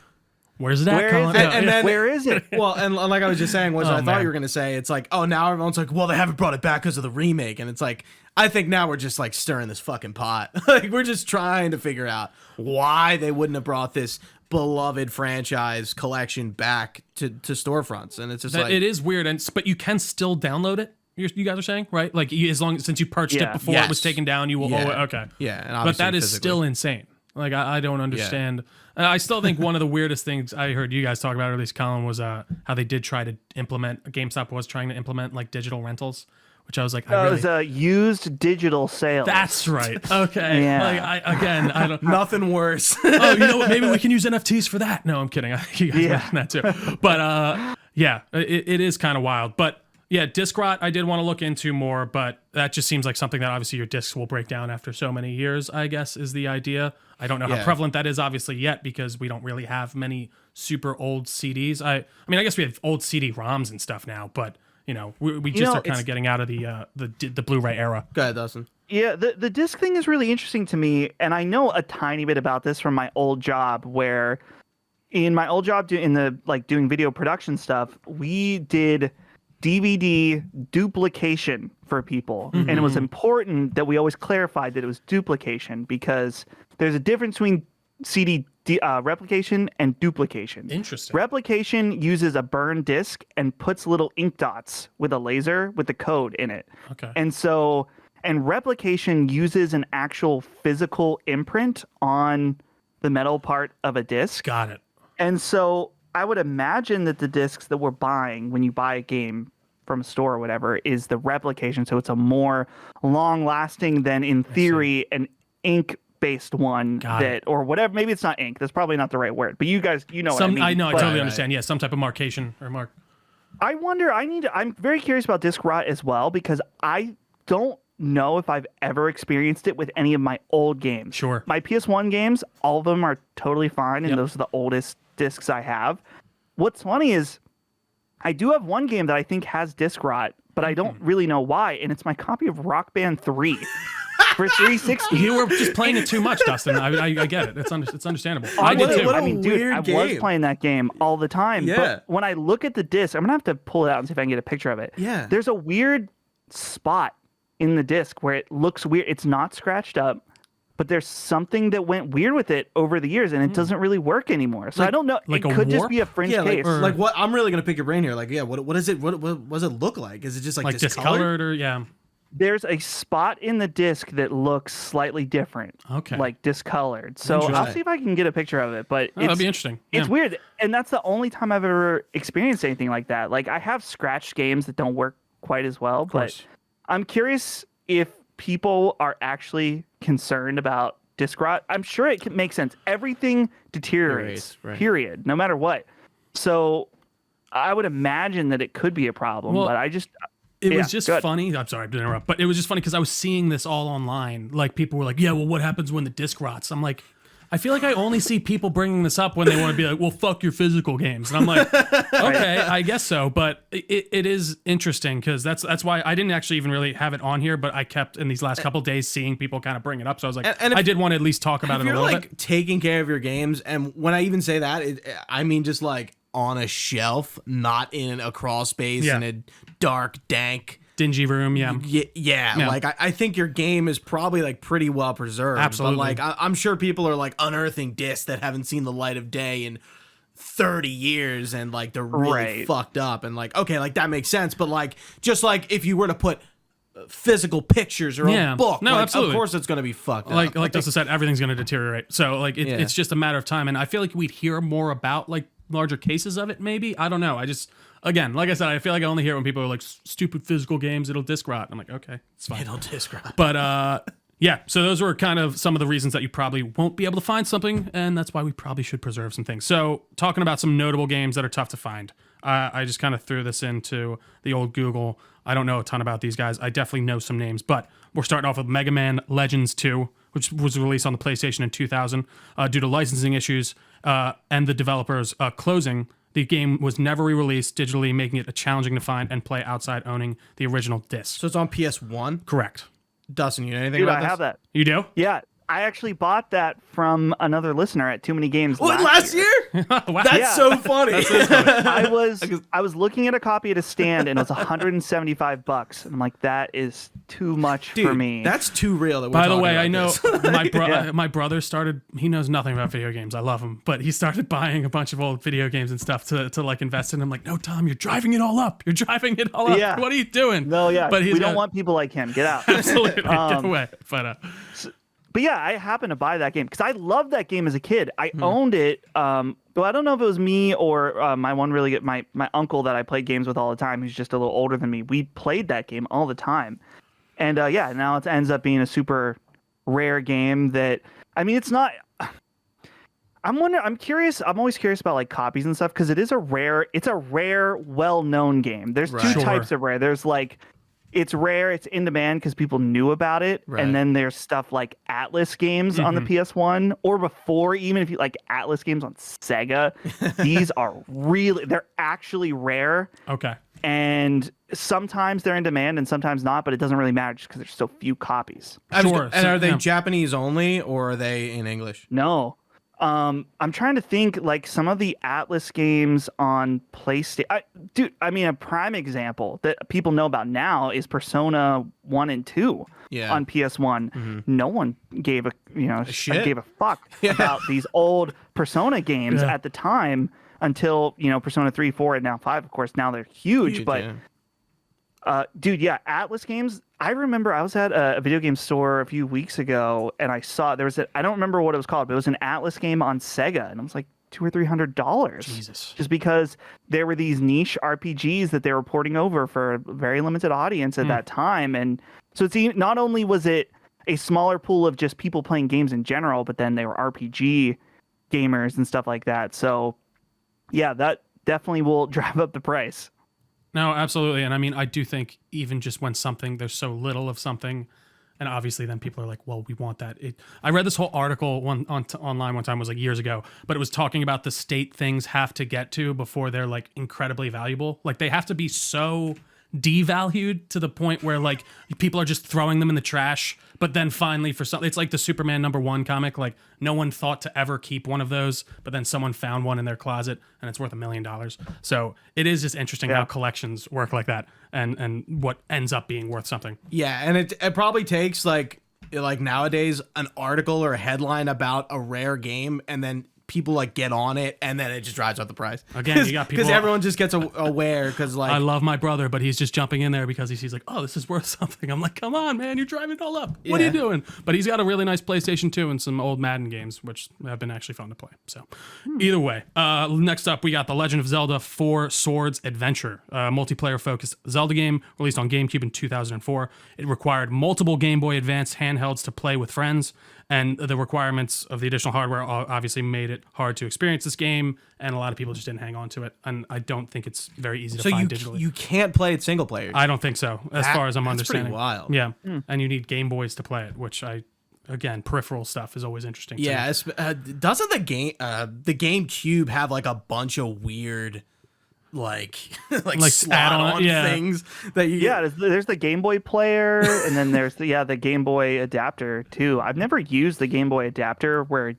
Where's that? Where Colin? is it? Yeah, And yeah. then- Where is it? Well, and like I was just saying, I Oh, thought man. you were gonna say, it's like, oh, now everyone's like, well, they haven't brought it back because of the remake, and it's like, I think now we're just like stirring this fucking pot. Like we're just trying to figure out why they wouldn't have brought this beloved franchise collection back to storefronts, and it's just like It is weird, but you can still download it. You guys are saying, right? Like since you purchased it before it was taken down, you will owe it. Okay. Yeah, and But obviously that is physically. still insane. Like I don't understand. And I still think one of the weirdest things I heard you guys talk about, or at least Colin, was how they did try to implement. GameStop was trying to implement like digital rentals, which I was like, It was used digital sales. that's right. Okay. Yeah. Like I don't. nothing worse. Oh, you know what? Maybe we can use NFTs for that. No, I'm kidding. You guys mentioned that too. But yeah, it is kind of wild. But yeah, disc rot, I did want to look into more, but that just seems like something that obviously your discs will break down after so many years, I guess, is the idea. I don't know how prevalent that is obviously yet because we don't really have many super old CDs. I mean, I guess we have old CD-ROMs and stuff now, but you know, we just are kind of getting out of the Blu-ray era. Go ahead, Dustin. Yeah, the disc thing is really interesting to me, and I know a tiny bit about this from my old job. Where in my old job, doing video production stuff, we did DVD duplication for people, and it was important that we always clarified that it was duplication because there's a difference between CD replication and duplication. Interesting. Replication uses a burned disc and puts little ink dots with a laser with the code in it. Okay. And replication uses an actual physical imprint on the metal part of a disc. Got it. And so I would imagine that the discs that we're buying when you buy a game from a store or whatever is the replication. So it's a more long lasting than in theory an ink based one or whatever. Maybe it's not ink. That's probably not the right word, but you guys, you know what I mean. I know. I But totally understand. Yeah. Some type of marcation or mark. I wonder, I'm very curious about disc rot as well because I don't know if I've ever experienced it with any of my old games. Sure. My PS1 games, all of them are totally fine, and those are the oldest discs I have. What's funny is I do have one game that I think has disc rot, but I don't really know why, and it's my copy of Rock Band 3 for 360. You were just playing it too much, Dustin. I get it. It's understandable. I what did a- too. what a I mean, dude, weird I was game. playing that game all the time. Yeah. But when I look at the disc, I'm going to have to pull it out and see if I can get a picture of it. Yeah. There's a weird spot in the disc where it looks weird. It's not scratched up, but there's something that went weird with it over the years, and it doesn't really work anymore. So I don't know. like it a could just warp? be a fringe Yeah, case. like what? I'm really gonna pick your brain here. Like, yeah, what is it? What does it look like? Is it just like discolored or yeah? There's a spot in the disc that looks slightly different. Okay. Like discolored. So I'll Interesting. see if I can get a picture of it. But Oh, that'd be interesting. It's Yeah. weird, and that's the only time I've ever experienced anything like that. Like I have scratched games that don't work quite as well, but course. I'm curious if people are actually concerned about disc rot. I'm sure it can make sense. Everything deteriorates, Right. period, no matter what. So I would imagine that it could be a problem, Well, but I just It Yeah, was just good. funny. I'm sorry to interrupt, but it was just funny because I was seeing this all online. Like people were like, "Yeah, well, what happens when the disc rots?" I'm like, I feel like I only see people bringing this up when they want to be like, "Well, fuck your physical games," and I'm like, "Okay, I guess so." But it is interesting because that's why I didn't actually even really have it on here, but I kept in these last couple days seeing people kind of bring it up. So I was like, And if- I did want to at least talk about If it a you're little like bit. taking care of your games, and when I even say that, I mean just like on a shelf, not in a crawl space Yeah. in a dark, dank dingy room. Yeah. Yeah. Like I think your game is probably like pretty well preserved. Absolutely. But like I'm sure people are like unearthing discs that haven't seen the light of day in 30 years and like they're really fucked up, and like okay, like that makes sense. But like just like if you were to put physical pictures or a book, no, like, absolutely. Of course it's going to be fucked up. Like Dustin said, everything's going to deteriorate. So like it's just a matter of time, and I feel like we'd hear more about like larger cases of it. Maybe, I don't know. I just, again, like I said, I feel like I only hear it when people are like, stupid physical games, it'll disc rot. I'm like, okay, it's fine. It'll disc rot. But yeah, so those were kind of some of the reasons that you probably won't be able to find something, and that's why we probably should preserve some things. So talking about some notable games that are tough to find, I just kind of threw this into the old Google. I don't know a ton about these guys. I definitely know some names, but we're starting off with Mega Man Legends 2, which was released on the PlayStation in 2000. Due to licensing issues and the developers closing, the game was never re-released digitally, making it challenging to find and play outside owning the original disc. So it's on PS1? Correct. Dustin, you know anything about this? I have that. You do? Yeah. I actually bought that from another listener at TooManyGames last year? Wow. That's so funny. I was looking at a copy at a stand and it was $175, and I'm like, that is too much for me. That's too real. That we're By the talking way, about I know this. my brother started. He knows nothing about video games. I love him, but he started buying a bunch of old video games and stuff to like invest in. I'm like, no, Tom, you're driving it all up. You're driving it all up. Yeah. What are you doing? No, yeah. But we don't want people like him. Get out. Absolutely, get away. But yeah, I happened to buy that game because I loved that game as a kid. I owned it. Well, I don't know if it was me or my one really good, my uncle that I played games with all the time, who's just a little older than me. We played that game all the time. And yeah, now it ends up being a super rare game that, I mean, it's not... I'm curious. I'm always curious about like copies and stuff because it's a rare, well-known game. There's two types of rare. There's like... It's rare, it's in demand because people knew about it. Right. And then there's stuff like Atlas games on the PS1 or before, even if you like Atlas games on Sega. These are they're actually rare. Okay. And sometimes they're in demand and sometimes not, but it doesn't really matter just because there's so few copies. Sure. And are they Japanese only or are they in English? No. I'm trying to think like some of the Atlas games on PlayStation. I mean, a prime example that people know about now is Persona 1 and 2 on PS1. Mm-hmm. No one gave a fuck about these old Persona games at the time until, Persona 3, 4, and now 5, of course. Now they're huge but Atlas games. I remember I was at a video game store a few weeks ago and I saw I don't remember what it was called, but it was an Atlas game on Sega, and it was like $200 or $300. Jesus. Just because there were these niche RPGs that they were porting over for a very limited audience at that time. And so it's not only was it a smaller pool of just people playing games in general, but then they were RPG gamers and stuff like that. So yeah, that definitely will drive up the price. No, absolutely. And I mean, I do think even just when there's so little of something, and obviously then people are like, well, we want that. I read this whole article online one time, it was like years ago, but it was talking about the state things have to get to before they're like incredibly valuable. Like they have to be so devalued to the point where like people are just throwing them in the trash. But then finally for something, it's like the Superman #1 comic. Like no one thought to ever keep one of those, but then someone found one in their closet and it's worth $1 million. So it is just interesting how collections work like that and what ends up being worth something. Yeah, and it probably takes like nowadays an article or a headline about a rare game and then people like get on it and then it just drives up the price. Again, you got people because everyone just gets aware because like I love my brother, but he's just jumping in there because he sees like, oh, this is worth something. I'm like, come on, man, you're driving it all up. What are you doing? But he's got a really nice PlayStation 2 and some old Madden games, which have been actually fun to play. So either way, next up we got The Legend of Zelda 4 Swords Adventure, a multiplayer focused Zelda game released on GameCube in 2004. It required multiple Game Boy Advance handhelds to play with friends. And the requirements of the additional hardware obviously made it hard to experience this game, and a lot of people just didn't hang on to it. And I don't think it's very easy to find digitally. You can't play it single player. I don't think so, as far as I'm that's understanding. Pretty wild. Yeah, and you need Game Boys to play it, which again, peripheral stuff is always interesting. Yeah, doesn't the GameCube have like a bunch of weird like slot-on things that you there's the Game Boy player and then there's the Game Boy adapter too. I've never used the Game Boy adapter where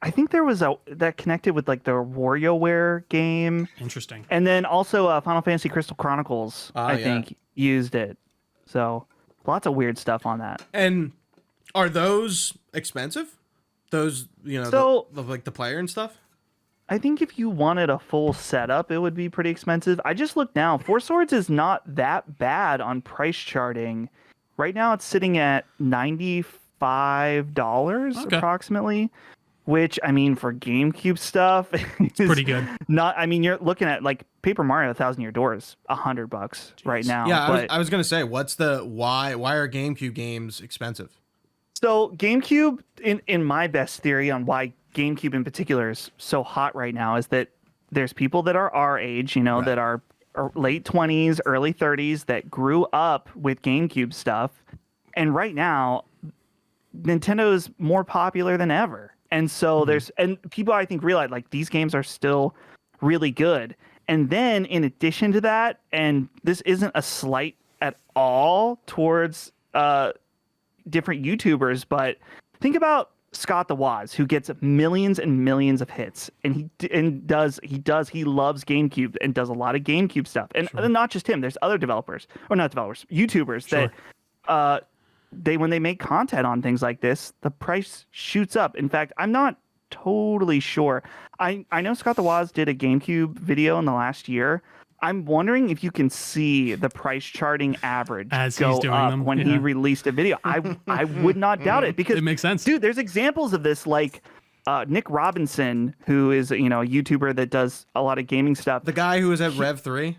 I think there was that connected with like the WarioWare game. Interesting. And then also Final Fantasy Crystal Chronicles, I think used it. So lots of weird stuff on that. And are those expensive? Those, So- like the player and stuff? I think if you wanted a full setup, it would be pretty expensive. I just looked now. Four Swords is not that bad on price charting. Right now, it's sitting at $95 approximately, which, I mean, for GameCube stuff, it's Pretty good. Not, I mean, you're looking at like Paper Mario: 1,000 Year Door is $100 right now. Yeah, but I was gonna say, what's why are GameCube games expensive? so GameCube, in my best theory on why GameCube in particular is so hot right now, is that there's people that are our age, Right. that are late 20s, early 30s that grew up with GameCube stuff. And right now, Nintendo is more popular than ever. And so and people I think realize like these games are still really good. And then in addition to that, and this isn't a slight at all towards different YouTubers, but think about Scott the Woz, who gets millions and millions of hits, and he loves GameCube and does a lot of GameCube stuff, and not just him. There's other developers, or not developers, YouTubers that when they make content on things like this, the price shoots up. In fact, I'm not totally sure. I know Scott the Woz did a GameCube video in the last year. I'm wondering if you can see the price charting average As go he's doing up them, when he released a video. I would not doubt it, because It makes sense. dude, there's examples of this, like Nick Robinson, who is a YouTuber that does a lot of gaming stuff. The guy who was at Rev 3?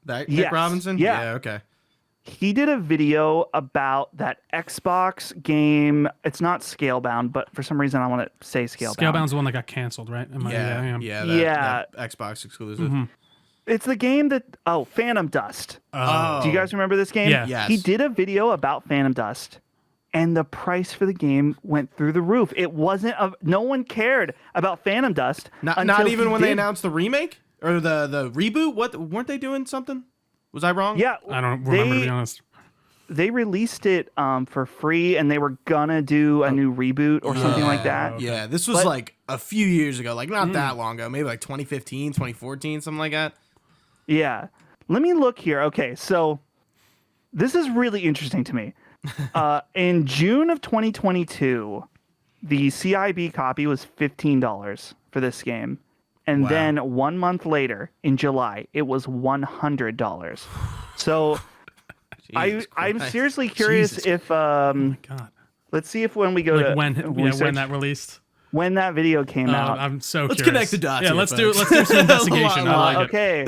That Nick Yes, Robinson? yeah. Okay. He did a video about that Xbox game. It's not Scalebound, but for some reason I want to say Scalebound. Scalebound's the one that got canceled, right? That Xbox exclusive. It's the game that Phantom Dust. Oh. Do you guys remember this game? Yeah. Yes. He did a video about Phantom Dust, and the price for the game went through the roof. It wasn't no one cared about Phantom Dust. Not even when they announced the remake or the reboot. What weren't they doing something? Was I wrong? Yeah, I don't remember, to be honest. they released it for free, and they were gonna do a new reboot or something like that. okay. Yeah, this was like a few years ago, like not that long ago, maybe like 2015, 2014, something like that. Yeah. Let me look here. Okay, so this is really interesting to me. In June of 2022, the CIB copy was $15 for this game. And Wow. then 1 month later, in July, it was $100. So I'm Christ. seriously curious Jesus. if God. let's see if when we go to When research that released. when that video came out. I'm so Let's curious. connect the dots Yeah, here, let's folks. do some investigation. I like it. Okay.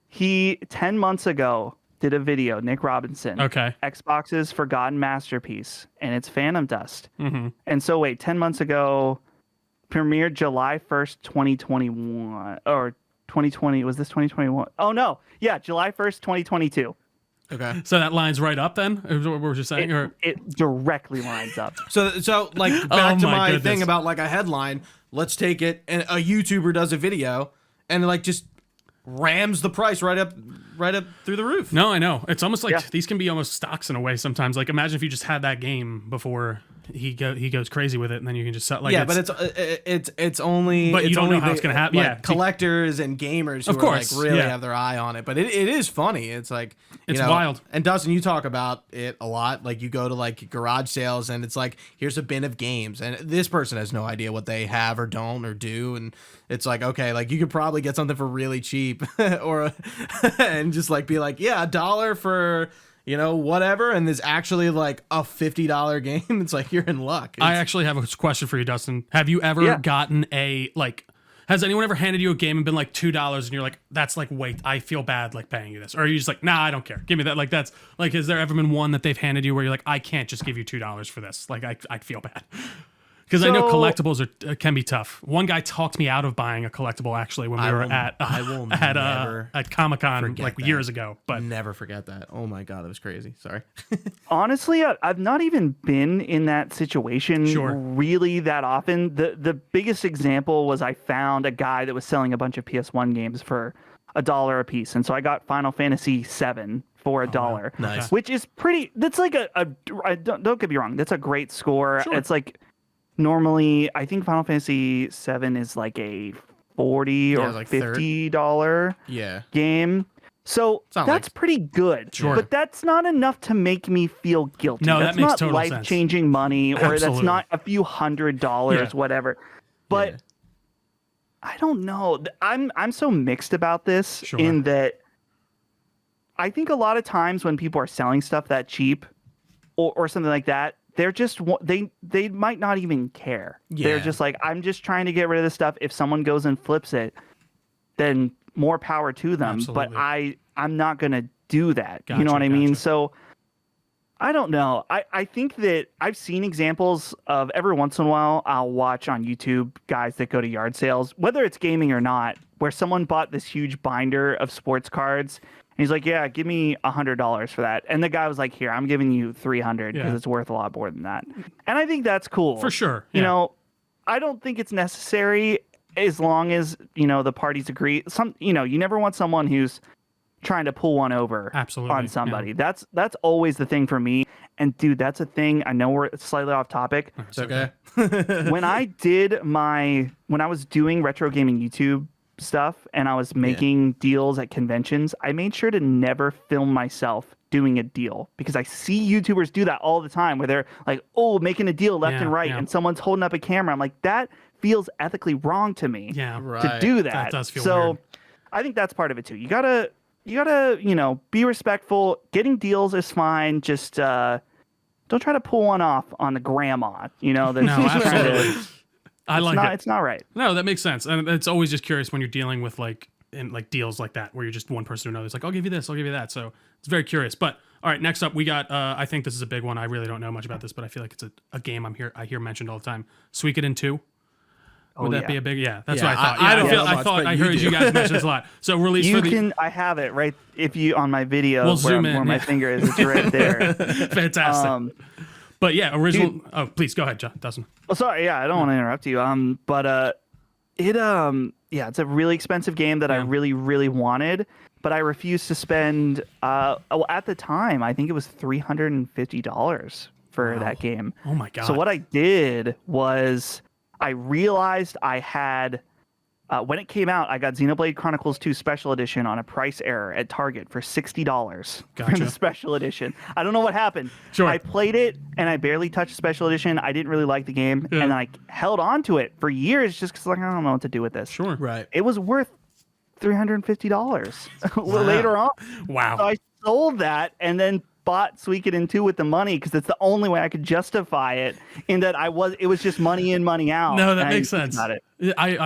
He 10 months ago did a video, Nick Robinson. Okay. Xbox's Forgotten Masterpiece, and it's Phantom Dust. Mm-hmm. And so wait, 10 months ago, premiered July 1st, 2021 or 2020. Was this 2021? Oh no. Yeah, July 1st, 2022. Okay. So that lines right up then? Is what we're just saying? Or It directly lines up. So like back to my my goodness. thing about like a headline. Let's take it, and a YouTuber does a video, and like just rams the price right up through the roof. No, I know. It's almost like Yeah. these can be almost stocks in a way sometimes. Like imagine if you just had that game before he goes crazy with it, and then you can just sell. Like Yeah, but it's only. But you it's don't only know how it's gonna happen. like, Yeah. collectors and gamers who Of course, are like really yeah. have their eye on it. But it is funny. It's like It's wild. And Dustin, you talk about it a lot. Like you go to like garage sales, and it's like here's a bin of games, and this person has no idea what they have or don't or do, and it's like okay, like you could probably get something for really cheap, or and just like be like $1 for. Whatever, and there's actually like a $50 game. It's like you're in luck. I actually have a question for you, Dustin. Have you ever gotten has anyone ever handed you a game and been like $2 and you're like, that's like, wait, I feel bad like paying you this? Or are you just like, nah, I don't care. Give me that. Like that's like, has there ever been one that they've handed you where you're like, I can't just give you $2 for this? Like I feel bad. Because I know So- collectibles can be tough. One guy talked me out of buying a collectible actually when we were at Comic-Con forget like that. years ago. But never forget that. Oh my god, that was crazy. Sorry. Honestly, I've not even been in that situation really that often. The biggest example was I found a guy that was selling a bunch of PS1 games for $1 a piece, and so I got Final Fantasy VII for $1. Nice. Which is pretty. That's like don't get me wrong. That's a great score. Sure. It's like normally I think Final Fantasy VII is like a $40 or like $30. $50 Yeah. game. So not that's pretty good. Sure. But that's not enough to make me feel guilty. No, that's that makes not total sense. life-changing money, or that's Absolutely. not a few $100, whatever. But I don't know. I'm so mixed about this in that I think a lot of times when people are selling stuff that cheap or something like that, they're just they might not even care. They're just like, I'm just trying to get rid of this stuff. If someone goes and flips it, then more power to them. Absolutely. But I'm not going to do that. Gotcha, you know what I mean? gotcha. So I don't know. I think that I've seen examples of every once in a while I'll watch on YouTube guys that go to yard sales, whether it's gaming or not, where someone bought this huge binder of sports cards. And he's like, yeah, give me $100 for that. And the guy was like, here, I'm giving you $300 because it's worth a lot more than that. And I think that's cool. For sure. You know, I don't think it's necessary as long as, the parties agree. You never want someone who's trying to pull one over on somebody. Yeah. That's always the thing for me. And dude, that's a thing. I know we're slightly off topic. It's okay. When I was doing retro gaming YouTube stuff and I was making deals at conventions, I made sure to never film myself doing a deal because I see YouTubers do that all the time where they're like, oh, making a deal left and right and someone's holding up a camera. I'm like, that feels ethically wrong to me to do that. That does feel weird. I think that's part of it too. You gotta, be respectful. Getting deals is fine. Just don't try to pull one off on the grandma. That's No, absolutely. It's not right. No, that makes sense. And it's always just curious when you're dealing with deals like that where you're just one person or another. It's like, I'll give you this, I'll give you that. So it's very curious. But all right, next up we got I think this is a big one. I really don't know much about this, but I feel like it's a game I hear mentioned all the time. Suikoden 2. Would that be a big? Yeah, that's what I thought. I don't know much, I but heard you guys mention this a lot. So released for the. I have it right. If you on my video We'll zoom in, where my finger is, it's right there. Fantastic. But yeah, original. Dude, oh, please go ahead, Dustin. Oh, sorry. Yeah, I don't want to interrupt you. But it's a really expensive game that I really, really wanted, but I refused to spend. At the time, I think it was $350 for that game. Oh my god. So what I did was I realized I had. When it came out, I got Xenoblade Chronicles 2 Special Edition on a price error at Target for $60 for the Special Edition. I don't know what happened. Sure. I played it, and I barely touched Special Edition. I didn't really like the game, and I held on to it for years just because I don't know what to do with this. Sure. Right. It was worth $350 later on. Wow. So I sold that and then bought Suikoden 2 with the money because it's the only way I could justify it in that it was just money in, money out. No, that makes sense. I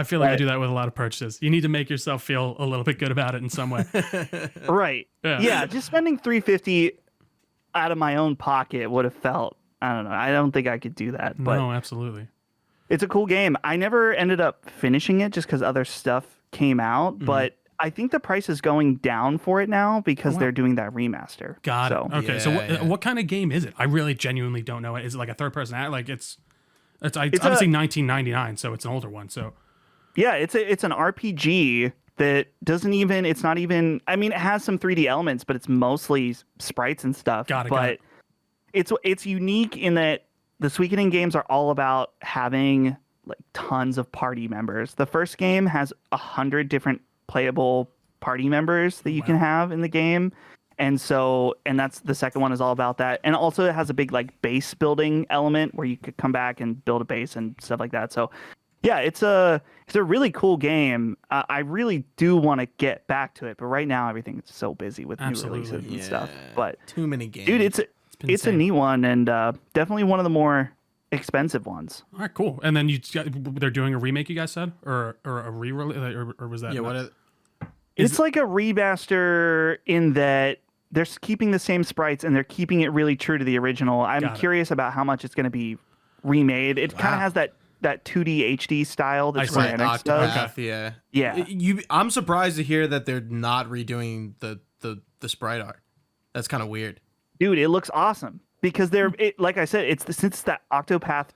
feel like Right. I do that with a lot of purchases. You need to make yourself feel a little bit good about it in some way. Right. Yeah. Just spending $350 out of my own pocket would have felt, I don't know. I don't think I could do that. But No, absolutely. it's a cool game. I never ended up finishing it just because other stuff came out, but I think the price is going down for it now because they're doing that remaster. Got it. Okay, so Yeah, what kind of game is it? I really genuinely don't know it. Is it like a third person act? Like it's obviously 1999, so it's an older one. So yeah, it's an RPG that doesn't even. It's not even. I mean, it has some 3D elements, but it's mostly sprites and stuff. Got it. But it's unique in that the Suikoden games are all about having like tons of party members. The first game has 100 different playable party members that you can have in the game. And that's the second one is all about that. And also it has a big like base building element where you could come back and build a base and stuff like that. So yeah, it's a really cool game. I really do want to get back to it, but right now everything is so busy with new releases and stuff. But too many games. dude, it's a neat one and definitely one of the more expensive ones. all right, cool. And then they're doing a remake. You guys said, or a re-release, or was that? Yeah. It's like a remaster in that they're keeping the same sprites and they're keeping it really true to the original. I'm curious about how much it's going to be remade. It kind of has that 2D HD style that's I see. Enix does. Octopath, Yeah. I'm surprised to hear that they're not redoing the sprite art. That's kind of weird. Dude, it looks awesome because like I said, since it's that Octopath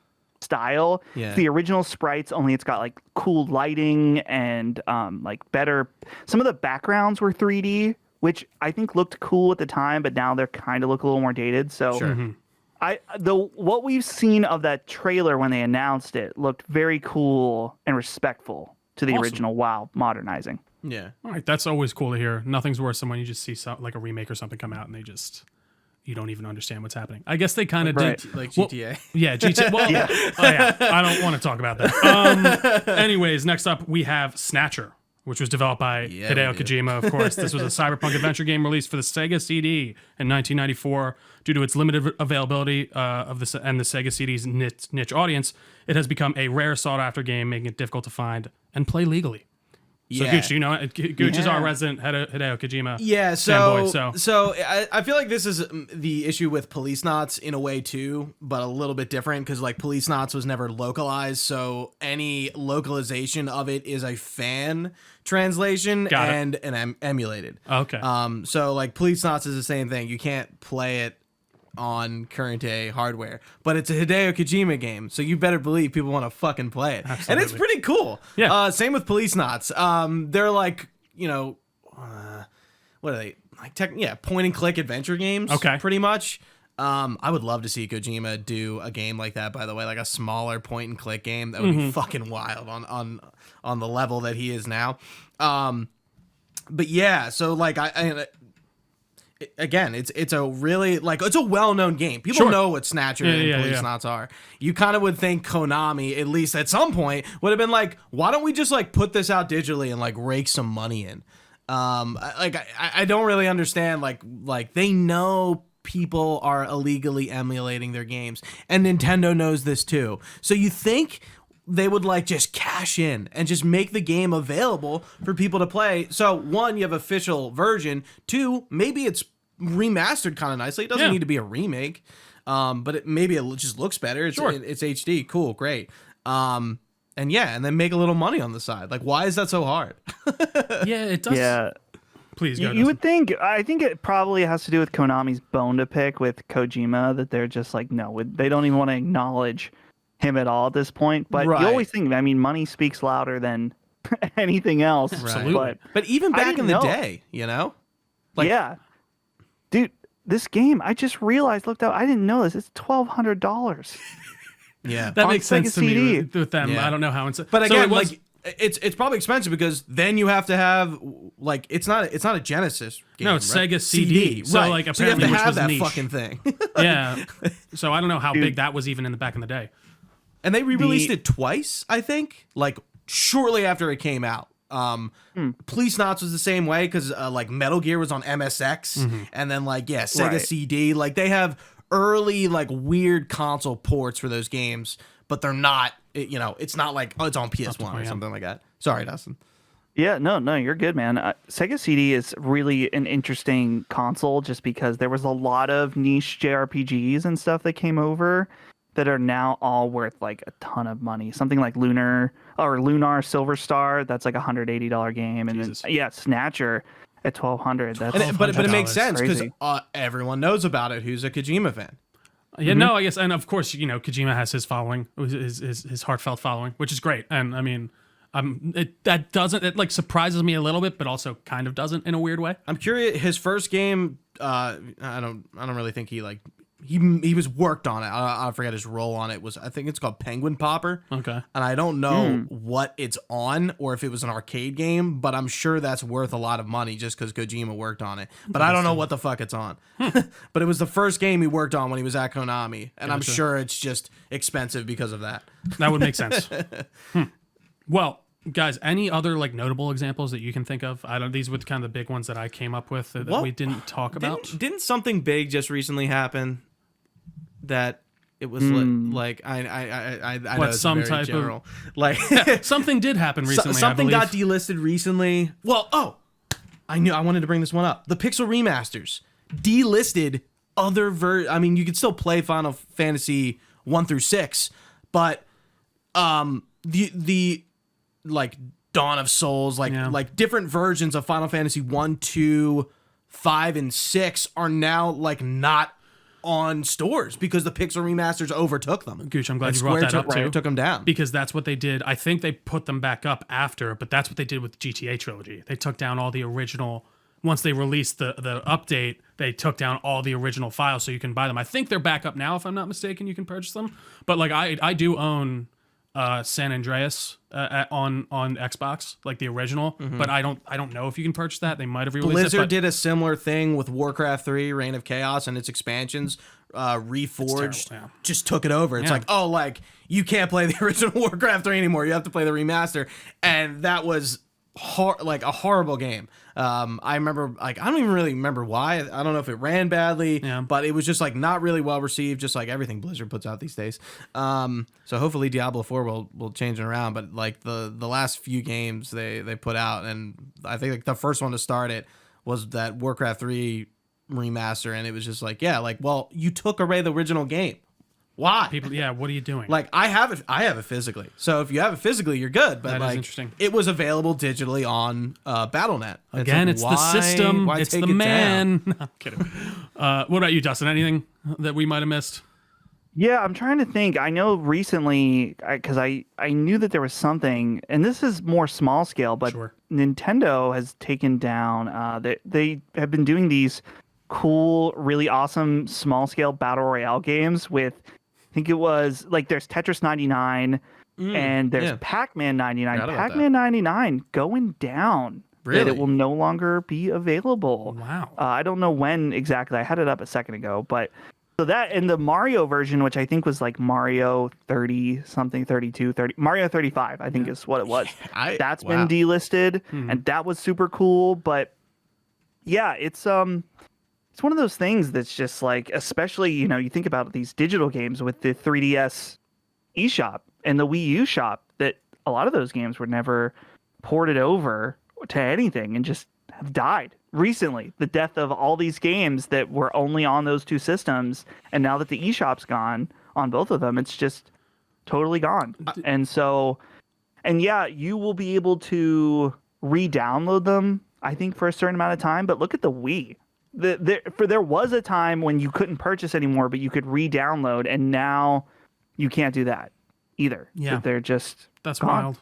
style. It's the original sprites, only it's got like cool lighting and like better. Some of the backgrounds were 3D, which I think looked cool at the time, but now they're kind of look a little more dated. So what we've seen of that trailer when they announced it looked very cool and respectful to the original WoW modernizing. Yeah. All right, that's always cool to hear. Nothing's worse than when you just see like a remake or something come out and you don't even understand what's happening. I guess they kind of Right. did. Like GTA. Yeah, GTA. Well, Yeah. Oh, yeah, I don't want to talk about that. Anyways, next up we have Snatcher, which was developed by Hideo Kojima, of course. This was a cyberpunk adventure game released for the Sega CD in 1994. Due to its limited availability and the Sega CD's niche audience, it has become a rare sought-after game, making it difficult to find and play legally. So Gooch, you know, Gooch is our resident Hideo Kojima fanboy. So I feel like this is the issue with Police Knots in a way too, but a little bit different because like Police Knots was never localized, so any localization of it is a fan translation and emulated. Okay. So like Police Knots is the same thing. You can't play it on current day hardware, but it's a Hideo Kojima game, so you better believe people want to fucking play it. Absolutely. And it's pretty cool. Yeah. Same with Police Knots. They're like, you know, what are they like? Point and click adventure games. Okay. Pretty much. I would love to see Kojima do a game like that. By the way, like a smaller point and click game that would be fucking wild on the level that he is now. But yeah, so like again, it's a really like it's a well-known game. People know what Snatcher and Police Knots are. You kind of would think Konami, at least at some point, would have been like, why don't we just like put this out digitally and like rake some money in? I don't really understand. Like they know people are illegally emulating their games, and Nintendo knows this too. So you think they would like just cash in and just make the game available for people to play. So one, you have official version. Two, maybe it's remastered kind of nicely. It doesn't need to be a remake, but maybe it just looks better. It's HD. Cool, great. And then make a little money on the side. Like, why is that so hard? Yeah, it does. Yeah. Please go. You would think. I think it probably has to do with Konami's bone to pick with Kojima, that they're just like, no, they don't even want to acknowledge him at all at this point. But you always think, I mean, money speaks louder than anything else. Absolutely. But even back in the day, you know? Like, yeah. Dude, this game, I just realized, looked out, I didn't know this. It's $1,200. Yeah. That on makes sense Sega to me CD. with them. Yeah. I don't know how it's. But again, so like it's probably expensive because then you have to have like it's not a Genesis game. No, it's right? Sega CD. So, like, so you have apparently, to which have was that niche. fucking thing. Yeah. So I don't know how big that was even in the back in the day. And they re-released it twice, I think, like shortly after it came out. Police Knots was the same way because like Metal Gear was on MSX, and then like Sega CD. Like they have early like weird console ports for those games, but they're not. It's not like it's on PS1 or something like that. Sorry, Dustin. Yeah, no, you're good, man. Sega CD is really an interesting console just because there was a lot of niche JRPGs and stuff that came over that are now all worth like a ton of money. Something like Lunar Silver Star, that's like $180 game, and then Snatcher at $1,200. That's But it makes sense because crazy. everyone knows about it who's a Kojima fan. Yeah, no, I guess, and of course, Kojima has his following, his heartfelt following, which is great. And I mean, it like surprises me a little bit, but also kind of doesn't in a weird way. I'm curious. His first game, I don't really think he was worked on it. I forget his role on it was. I think it's called Penguin Popper. Okay. And I don't know what it's on or if it was an arcade game, but I'm sure that's worth a lot of money just because Kojima worked on it. But I don't know what the fuck it's on. But it was the first game he worked on when he was at Konami, and I'm sure it's just expensive because of that. That would make sense. Well, guys, any other like notable examples that you can think of? These were kind of the big ones that I came up with that we didn't talk about. Didn't something big just recently happen? That it was like I know it's some very type general. of like something did happen recently. Something I got delisted recently. Well, I wanted to bring this one up. The Pixel remasters delisted other I mean, you could still play Final Fantasy 1 through 6, but the like Dawn of Souls, like different versions of Final Fantasy 1, 2, 5, and 6 are now like not on stores because the Pixel remasters overtook them. Gooch, I'm glad you brought that up too. Took them down because that's what they did. I think they put them back up after, but that's what they did with the GTA trilogy. They took down all the original. Once they released the update, they took down all the original files so you can buy them. I think they're back up now, if I'm not mistaken. You can purchase them, but like I do own San Andreas on Xbox, like the original. But I don't know if you can purchase that. They might have released Blizzard it. But did a similar thing with Warcraft 3, Reign of Chaos, and its expansions. Reforged terrible, yeah. just took it over. It's like, oh, like you can't play the original Warcraft 3 anymore. You have to play the remaster, and that was like a horrible game. I remember, like, I don't even really remember why. I don't know if it ran badly, but it was just like not really well received, just like everything Blizzard puts out these days. So hopefully Diablo 4 will change it around. But like the last few games they put out, and I think like the first one to start it was that Warcraft 3 remaster, and it was just like, yeah, like, well, you took away the original game. Why? people, what are you doing? Like, I have it physically. So if you have it physically, you're good. But That is like, interesting. it was available digitally on Battle.net. Again, it's the system. It's the man. No, I'm kidding. What about you, Dustin? Anything that we might have missed? Yeah, I'm trying to think. I know recently, because I knew that there was something, and this is more small scale, but Sure. Nintendo has taken down, they have been doing these cool, really awesome small scale battle royale games with, I think it was, like, there's Tetris 99 and there's Pac-Man 99. Forgot about Pac-Man 99 going down. Really? That it will no longer be available. Wow. I don't know when exactly. I had it up a second ago, but so that and the Mario version, which I think was like Mario 30 something, 32, 30, Mario 35, I think is what it was. That's been delisted, and that was super cool. But yeah, it's one of those things that's just like, especially, you think about these digital games with the 3DS eShop and the Wii U shop, that a lot of those games were never ported over to anything and just have died recently. The death of all these games that were only on those two systems, and now that the eShop's gone on both of them, it's just totally gone. And yeah, you will be able to re-download them, I think, for a certain amount of time. But look at the Wii. There was a time when you couldn't purchase anymore, but you could re-download, and now you can't do that either. Yeah, they're just that's gone. wild.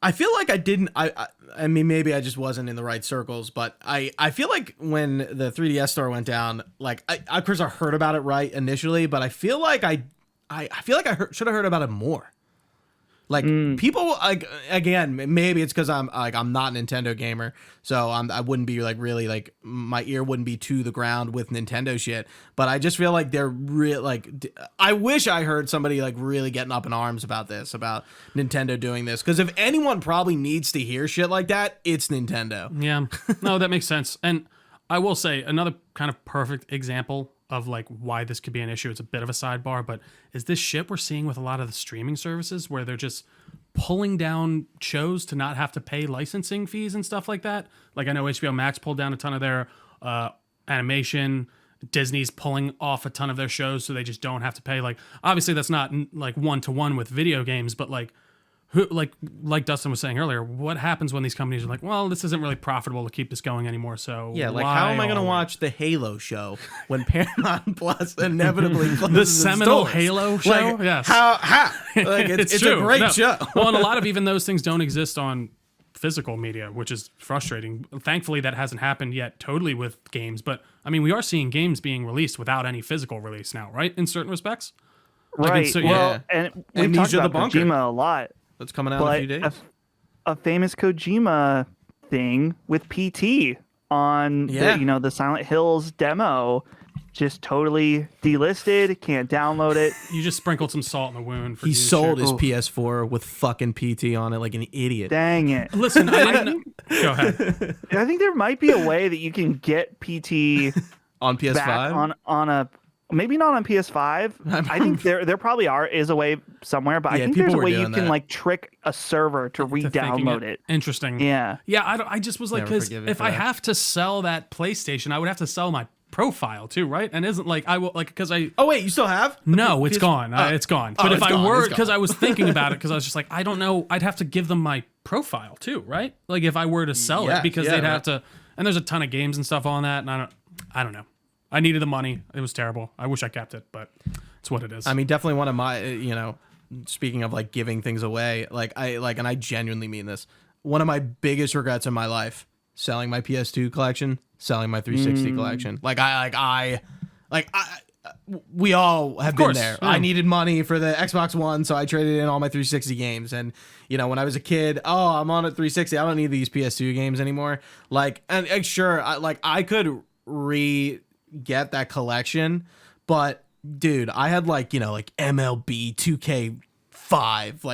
I feel like I didn't. I mean, maybe I just wasn't in the right circles, but I feel like when the 3DS store went down, like of course I heard about it right initially, but I feel like I should have heard about it more. Like people, like, again, maybe it's because I'm not a Nintendo gamer, so I wouldn't be like really, like, my ear wouldn't be to the ground with Nintendo shit. But I just feel like they're real. Like, I wish I heard somebody like really getting up in arms about this, about Nintendo doing this, because if anyone probably needs to hear shit like that, it's Nintendo. Yeah, no, that makes sense. And I will say another kind of perfect example of like why this could be an issue. It's a bit of a sidebar, but is this shit we're seeing with a lot of the streaming services where they're just pulling down shows to not have to pay licensing fees and stuff like that. Like, I know HBO Max pulled down a ton of their animation. Disney's pulling off a ton of their shows so they just don't have to pay. Like, obviously that's not like one-to-one with video games, but like, who, like Dustin was saying earlier, what happens when these companies are like, well, this isn't really profitable to keep this going anymore, so yeah, like, how am I going to watch the Halo show when Paramount Plus inevitably closes the seminal stores? Halo show? Like, Yes. How? Like, it's true. a great show. Well, and a lot of even those things don't exist on physical media, which is frustrating. Thankfully, that hasn't happened yet totally with games, but I mean, we are seeing games being released without any physical release now, right? In certain respects. Right. So, well, and we've talked Amnesia the about Bunker. Kojima a lot. That's coming out in a few days. A famous Kojima thing with PT on the Silent Hills demo, just totally delisted, can't download it. You just sprinkled some salt in the wound. He sold his PS4 with fucking PT on it like an idiot. Dang it. Listen, I didn't go ahead. I think there might be a way that you can get PT on PS5 back on a. Maybe not on PS5. I think there probably is a way somewhere, but I think there's a way you can like trick a server to re-download it. Interesting. Yeah. Yeah, I just was like, because if I have to sell that PlayStation, I would have to sell my profile too, right? And isn't like I will like because I. Oh wait, you still have? No, it's gone. It's gone. But if I were, because I was thinking about it, because I was just like, I don't know, I'd have to give them my profile too, right? Like if I were to sell it, because they'd have to. And there's a ton of games and stuff on that, and I don't know. I needed the money. It was terrible. I wish I kept it, but it's what it is. I mean, definitely one of my, speaking of like giving things away, and I genuinely mean this. One of my biggest regrets in my life, selling my PS2 collection, selling my 360 collection. we all have been course, there. yeah. I needed money for the Xbox One, so I traded in all my 360 games. And when I was a kid, I'm on a 360. I don't need these PS2 games anymore. Like, and sure, I could get that collection, but dude, I had like MLB 2K5,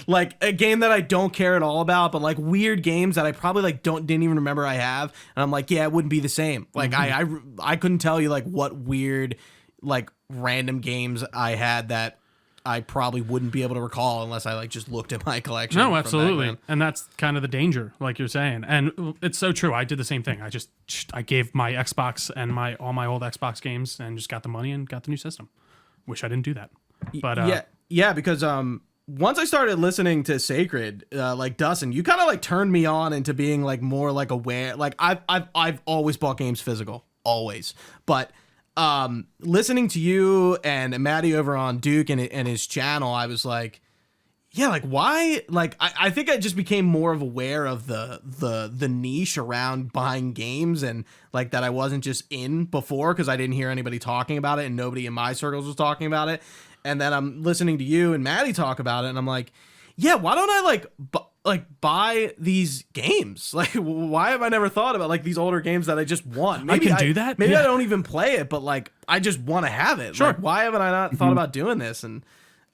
like a game that I don't care at all about, but like weird games that I probably like didn't even remember I have, and I'm like, yeah, it wouldn't be the same. Like I couldn't tell you like what weird like random games I had that I probably wouldn't be able to recall unless I like just looked at my collection. No, absolutely. And that's kind of the danger, like you're saying. And it's so true. I did the same thing. I gave my Xbox and all my old Xbox games and just got the money and got the new system. Wish I didn't do that. But yeah, because once I started listening to Sacred, like Dustin, you kind of like turned me on into being like more like aware. Like I've always bought games physical, always, but listening to you and Maddie over on Duke and his channel, I was like, yeah, like why? Like I think I just became more of aware of the niche around buying games, and like that I wasn't just in before because I didn't hear anybody talking about it and nobody in my circles was talking about it. And then I'm listening to you and Maddie talk about it, and I'm like, yeah, why don't I buy these games? Like, why have I never thought about like these older games that I just want? Maybe I can do that. Maybe Yeah. I don't even play it, but like I just want to have it. Sure. Like, why haven't I not thought about doing this? And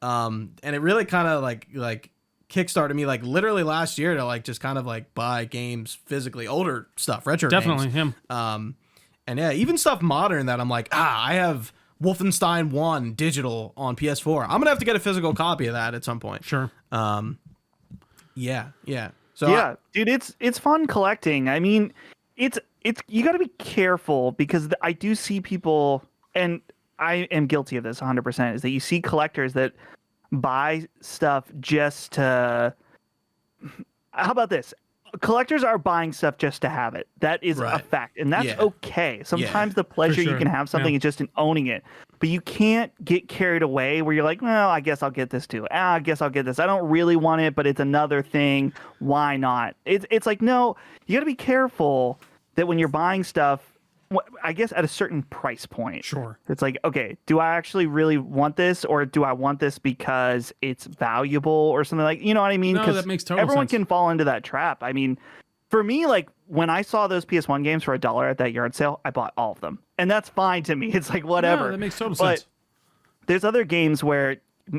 it really kind of like kickstarted me like literally last year to like just kind of like buy games physically, older stuff, retro definitely games. him. And yeah, even stuff modern that I'm like, I have Wolfenstein 1 digital on PS4. I'm gonna have to get a physical copy of that at some point. Sure. Yeah. So Yeah, dude, it's fun collecting. I mean, it's you got to be careful because I do see people, and I am guilty of this 100%, is that you see collectors that buy stuff just to. How about this? Collectors are buying stuff just to have it. That is a fact, and that's okay. Sometimes the pleasure you can have something is just in owning it, but you can't get carried away where you're like, well, I guess I'll get this too. I guess I'll get this. I don't really want it, but it's another thing. Why not? It's like, no, you got to be careful that when you're buying stuff, I guess at a certain price point. Sure. It's like, okay, do I actually really want this, or do I want this because it's valuable or something like, you know what I mean? No, that makes total everyone sense. can fall into that trap. I mean, for me, like when I saw those PS1 games for $1 at that yard sale, I bought all of them, and that's fine to me. It's like whatever. No, that makes total but sense. there's other games where,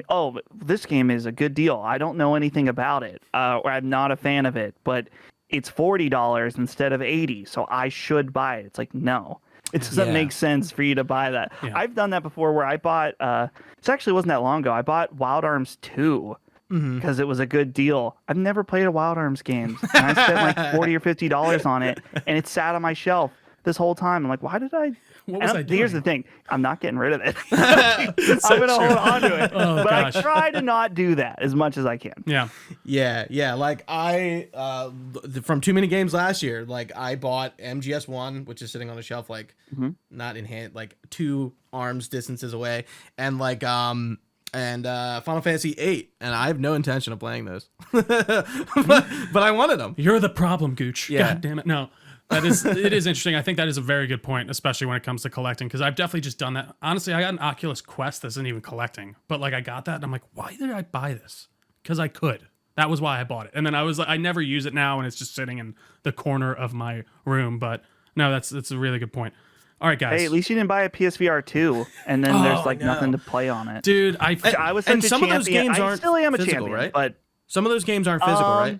oh, this game is a good deal. I don't know anything about it, or I'm not a fan of it, but it's $40 instead of $80, so I should buy it. It's like, no, it doesn't make sense for you to buy that. Yeah. I've done that before where I bought, it actually wasn't that long ago, I bought Wild Arms 2 because it was a good deal. I've never played a Wild Arms game, and I spent like $40 or $50 on it, and it sat on my shelf this whole time. I'm like, why did I? What was I doing? Here's the thing. I'm not getting rid of it. I'm going to hold on to it. Oh, but gosh. I try to not do that as much as I can. Yeah. Yeah. Like I, from TooManyGames last year, like I bought MGS1, which is sitting on the shelf, like not in hand, like 2 arms distances away, and like Final Fantasy 8, and I have no intention of playing those, but I wanted them. You're the problem, Gooch. Yeah. God damn it. No. It is interesting. I think that is a very good point, especially when it comes to collecting, because I've definitely just done that. Honestly, I got an Oculus Quest that isn't even collecting, but like I got that and I'm like, why did I buy this? Because I could. That was why I bought it. And then I was like, I never use it now, and it's just sitting in the corner of my room. But no, that's a really good point. All right, guys. Hey, at least you didn't buy a PSVR 2, and then there's like nothing to play on it. Dude, I was such and a some champion. of those games I aren't still am a physical, champion, right? but Some of those games aren't physical, right?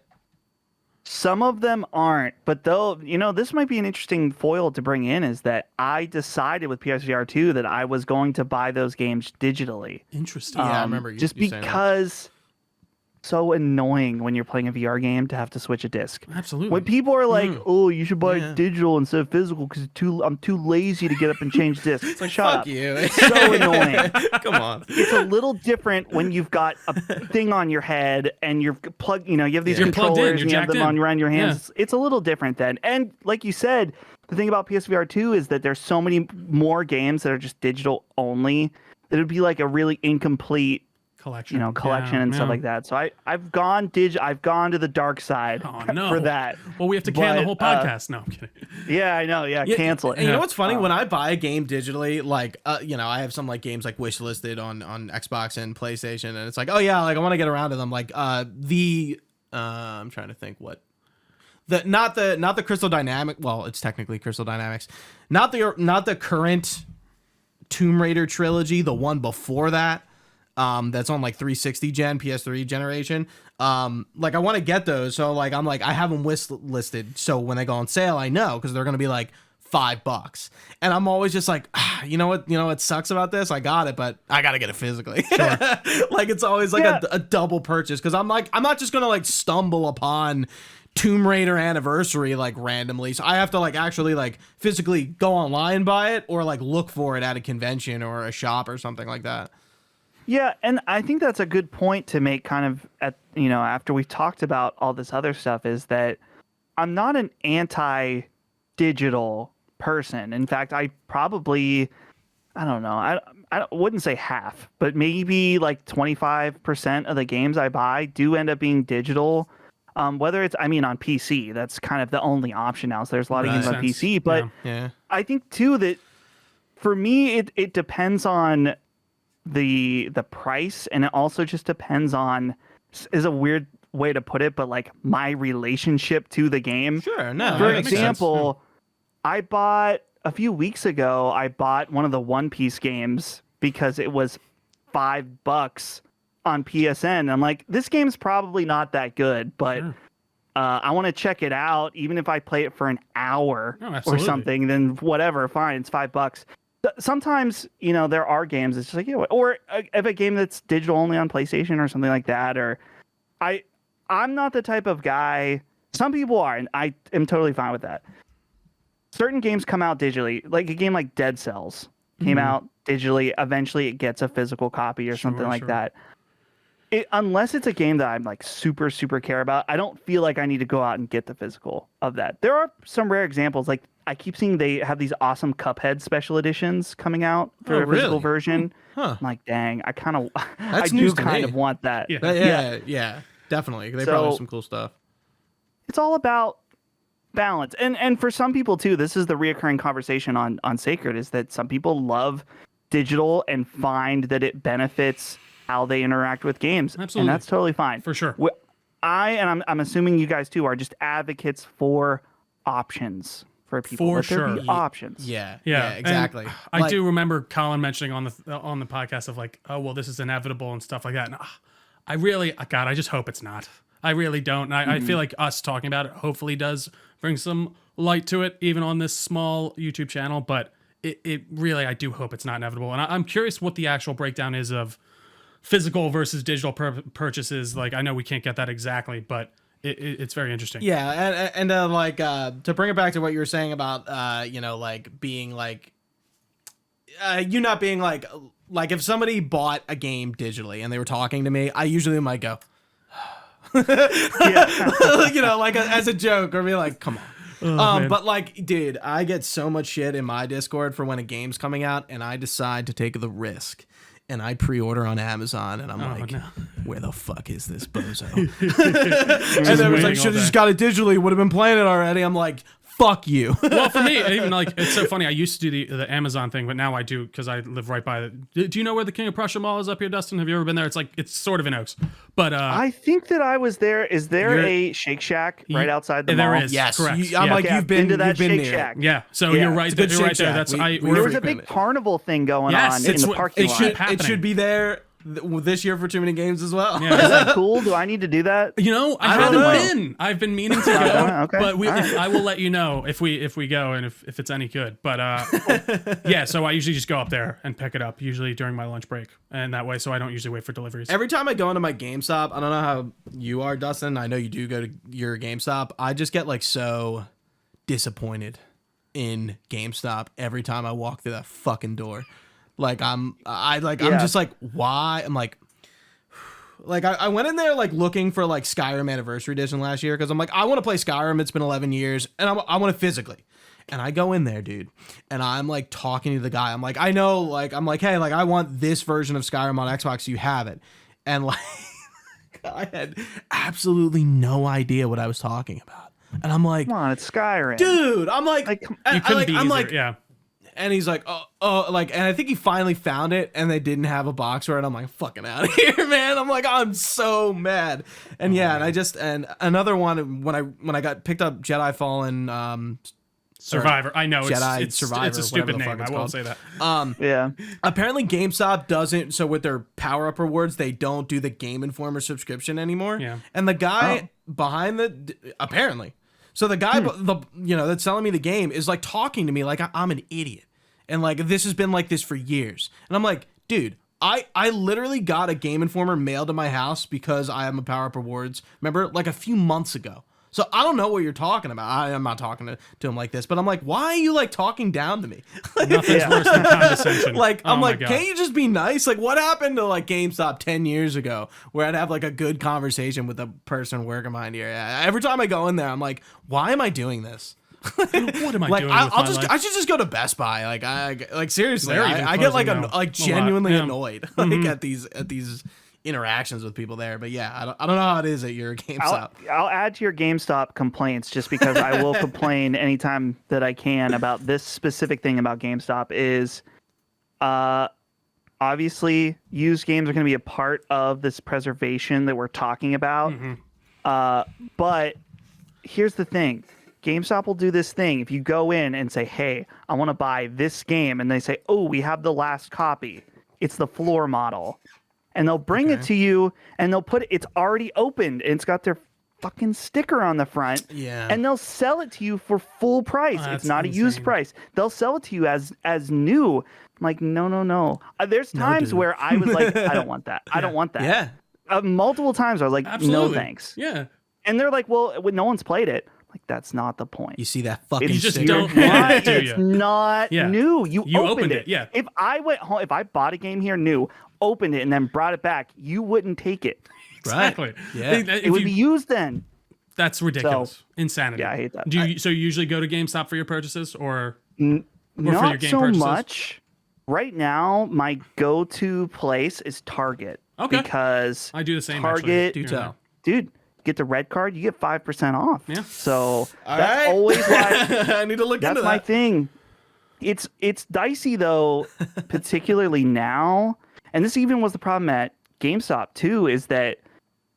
some of them aren't. But though, this might be an interesting foil to bring in, is that I decided with PSVR 2 that I was going to buy those games digitally. Interesting. Yeah, I remember you just saying that. because so annoying when you're playing a VR game to have to switch a disc. Absolutely. When people are like, "Oh, you should buy Yeah. digital instead of physical because I'm too lazy to get up and change discs." It's like, shut Fuck up. you. It's so annoying. Come on. It's a little different when you've got a thing on your head and you're plugged. You have these You're plugged in, controllers you're and you have jacked them in. on around your hands. It's a little different then. And like you said, the thing about PSVR 2 is that there's so many more games that are just digital only that it would be like a really incomplete collection, and stuff like that. So I've gone to the dark side for that. Well, we have to can the whole podcast. No, I'm kidding. Yeah, I know. Yeah, cancel it. And you know what's funny? When I buy a game digitally, like I have some like games like wish listed on Xbox and PlayStation, and it's like, oh yeah, like I want to get around to them. Like I'm trying to think what. Not the Crystal Dynamic. Well, it's technically Crystal Dynamics. Not the current Tomb Raider trilogy. The one before that. That's on like 360 gen, PS3 generation. Like I want to get those. So like I'm like I have them listed. So when they go on sale, I know because they're gonna be like $5. And I'm always just like, you know what sucks about this? I got it, but I gotta get it physically. Sure. Like it's always like a double purchase because I'm like I'm not just gonna like stumble upon Tomb Raider Anniversary like randomly, so I have to like actually like physically go online and buy it or like look for it at a convention or a shop or something like that. Yeah, and I think that's a good point to make kind of after we've talked about all this other stuff is that I'm not an anti-digital person. In fact, I probably I don't know, I wouldn't say half, but maybe like 25% of the games I buy do end up being digital. Whether it's, on PC, that's kind of the only option now. So there's a lot of games on PC, but I think too that for me, it depends on the price, and it also just depends on, is a weird way to put it, but like my relationship to the game. Sure, no. For example, a few weeks ago, I bought one of the One Piece games because it was $5 on PSN. I'm like, this game's probably not that good, but I want to check it out. Even if I play it for an hour or something, then whatever, fine, it's $5. Sometimes, there are games it's just like, or if a game that's digital only on PlayStation or something like that, or I'm not the type of guy, some people are, and I am totally fine with that. Certain games come out digitally, like a game like Dead Cells came out digitally. Eventually it gets a physical copy or something like that. Unless it's a game that I'm like super, super care about, I don't feel like I need to go out and get the physical of that. There are some rare examples. Like I keep seeing they have these awesome Cuphead special editions coming out for a physical version. I'm like, dang, I do kind of want that. Yeah, definitely. They probably have some cool stuff. It's all about balance. And for some people too, this is the reoccurring conversation on Sacred, is that some people love digital and find that it benefits how they interact with games. Absolutely. And that's totally fine. For sure. I'm assuming you guys too are just advocates for options for people. For Let there sure. be options. Yeah, exactly. I do remember Colin mentioning on the podcast of like, oh, well, this is inevitable and stuff like that. And I just hope it's not. I really don't. And I feel like us talking about it hopefully does bring some light to it, even on this small YouTube channel. But it really, I do hope it's not inevitable. And I'm curious what the actual breakdown is of physical versus digital purchases. Like, I know we can't get that exactly, but it's very interesting. Yeah, and like to bring it back to what you were saying about like being like you not being like if somebody bought a game digitally and they were talking to me, I usually might go like as a joke, or be like, come on. But like, dude, I get so much shit in my Discord for when a game's coming out and I decide to take the risk and I pre-order on Amazon, and I'm where the fuck is this bozo? And then it was like, should have just got it digitally, would have been playing it already. I'm like, fuck you. Well, for me, even like, it's so funny. I used to do the Amazon thing, but now I do because I live right by it. Do you know where the King of Prussia Mall is up here, Dustin? Have you ever been there? It's sort of in Oaks, but I think that I was there. Is there a Shake Shack right outside the mall? There is. Yes, correct. You've been to that Shake there. Shack. Yeah, so you're right. You're right there. That's there was a big carnival thing going on in the parking lot. It should be there this year for Too Many Games as well. Yeah. Is that cool? Do I need to do that? I haven't been. I've been meaning to go, okay. But I will let you know if we go and if it's any good. But yeah, so I usually just go up there and pick it up, usually during my lunch break, and that way, so I don't usually wait for deliveries. Every time I go into my GameStop, I don't know how you are, Dustin. I know you do go to your GameStop. I just get like so disappointed in GameStop every time I walk through that fucking door. Like I'm just like, why? I'm like I went in there like looking for like Skyrim Anniversary Edition last year because I'm like, I want to play Skyrim. It's been 11 years and I want it physically. And I go in there, dude, and I'm like talking to the guy. I'm like, I know, like, I'm like, hey, like I want this version of Skyrim on Xbox. You have it. and like I had absolutely no idea what I was talking about. And I'm like, Come on, it's Skyrim. dude, I'm like, You couldn't be I'm easier. like, Yeah. and he's like, like, and I think he finally found it, and they didn't have a box for it. I'm like, fucking out of here, man. I'm like, I'm so mad. And and another one when I got picked up Jedi Fallen, Survivor. I know. Jedi it's Survivor, It's a whatever stupid the fuck name. it's I won't called. say that. Yeah. Apparently GameStop doesn't, so with their power up rewards, they don't do the Game Informer subscription anymore. Yeah. And the guy behind apparently. So the guy that's selling me the game is like talking to me like I'm an idiot. And like this has been like this for years. And I'm like, dude, I literally got a Game Informer mailed to my house because I am a power up rewards member like a few months ago. So I don't know what you're talking about. I'm not talking to him like this, but I'm like, why are you like talking down to me? Nothing's worse than condescension. Like, I'm Oh my like, God. can't you just be nice? Like, what happened to like GameStop 10 years ago where I'd have like a good conversation with a person working behind here? Every time I go in there, I'm like, why am I doing this? What am I Like, doing I with my life? should just go to Best Buy. Like seriously, They're even I get like closing now. like A genuinely lot. Yeah. annoyed like at these interactions with people there. But yeah, I don't know how it is at your GameStop. I'll add to your GameStop complaints just because I will complain anytime that I can about this specific thing about GameStop is obviously used games are going to be a part of this preservation that we're talking about. But here's the thing. GameStop will do this thing. If you go in and say, hey, I want to buy this game, and they say, oh, we have the last copy. It's the floor model. And they'll bring it to you, and they'll put it's already opened, and it's got their fucking sticker on the front. Yeah. And they'll sell it to you for full price. Oh, it's that's not a used insane. price. They'll sell it to you as new. I'm like, no. There's times dude. where I was like, I don't want that. I don't want that. Yeah. Multiple times I was like, Absolutely. no thanks. Yeah. And they're like, well, no one's played it. Like, that's not the point. You see that fucking It's just sticker? don't not, want it, do it's you? not Yeah. new. You opened it, yeah. If I went home, if I bought a game here new, opened it, and then brought it back, you wouldn't take it. Exactly. Yeah. If It would you- be used then. That's ridiculous. So- Insanity. Yeah, I hate that. Do you, so you usually go to GameStop for your purchases or for your Not game so purchases? much. Right now, my go-to place is Target. Okay. Because I do the same. Target, actually. Do tell. dude, get the red card, you get 5% off. Yeah. So All that's right. always why. I need to look That's into my that. thing. It's dicey though, particularly now. And this even was the problem at GameStop too, is that,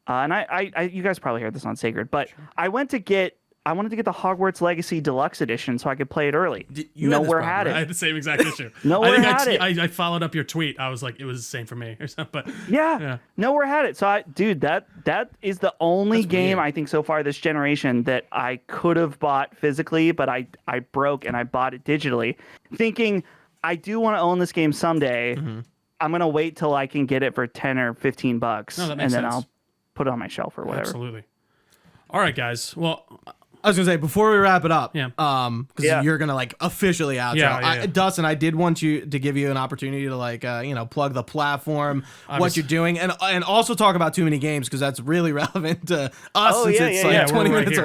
and I you guys probably heard this on Sacred, but I wanted to get the Hogwarts Legacy Deluxe Edition so I could play it early. You had this Nowhere problem, had right? I it. had the same exact issue. Nowhere I think had it. I followed up your tweet. I was like, it was the same for me or something. But Yeah, nowhere had it. So dude, that is the only That's game weird. I think so far this generation that I could have bought physically, but I broke and I bought it digitally, thinking I do want to own this game someday. Mm-hmm. I'm gonna wait till I can get it for $10 or $15, No, that and makes then sense. I'll put it on my shelf or whatever. absolutely. All right, guys. Well, I was gonna say before we wrap it up, Yeah. because Yeah. you're gonna like officially outro. Yeah. Dustin, I did want you to give you an opportunity to like plug the platform, what you're doing, and also talk about Too Many Games because that's really relevant to us Oh, since yeah, it's yeah, like yeah. 20 We're right minutes here.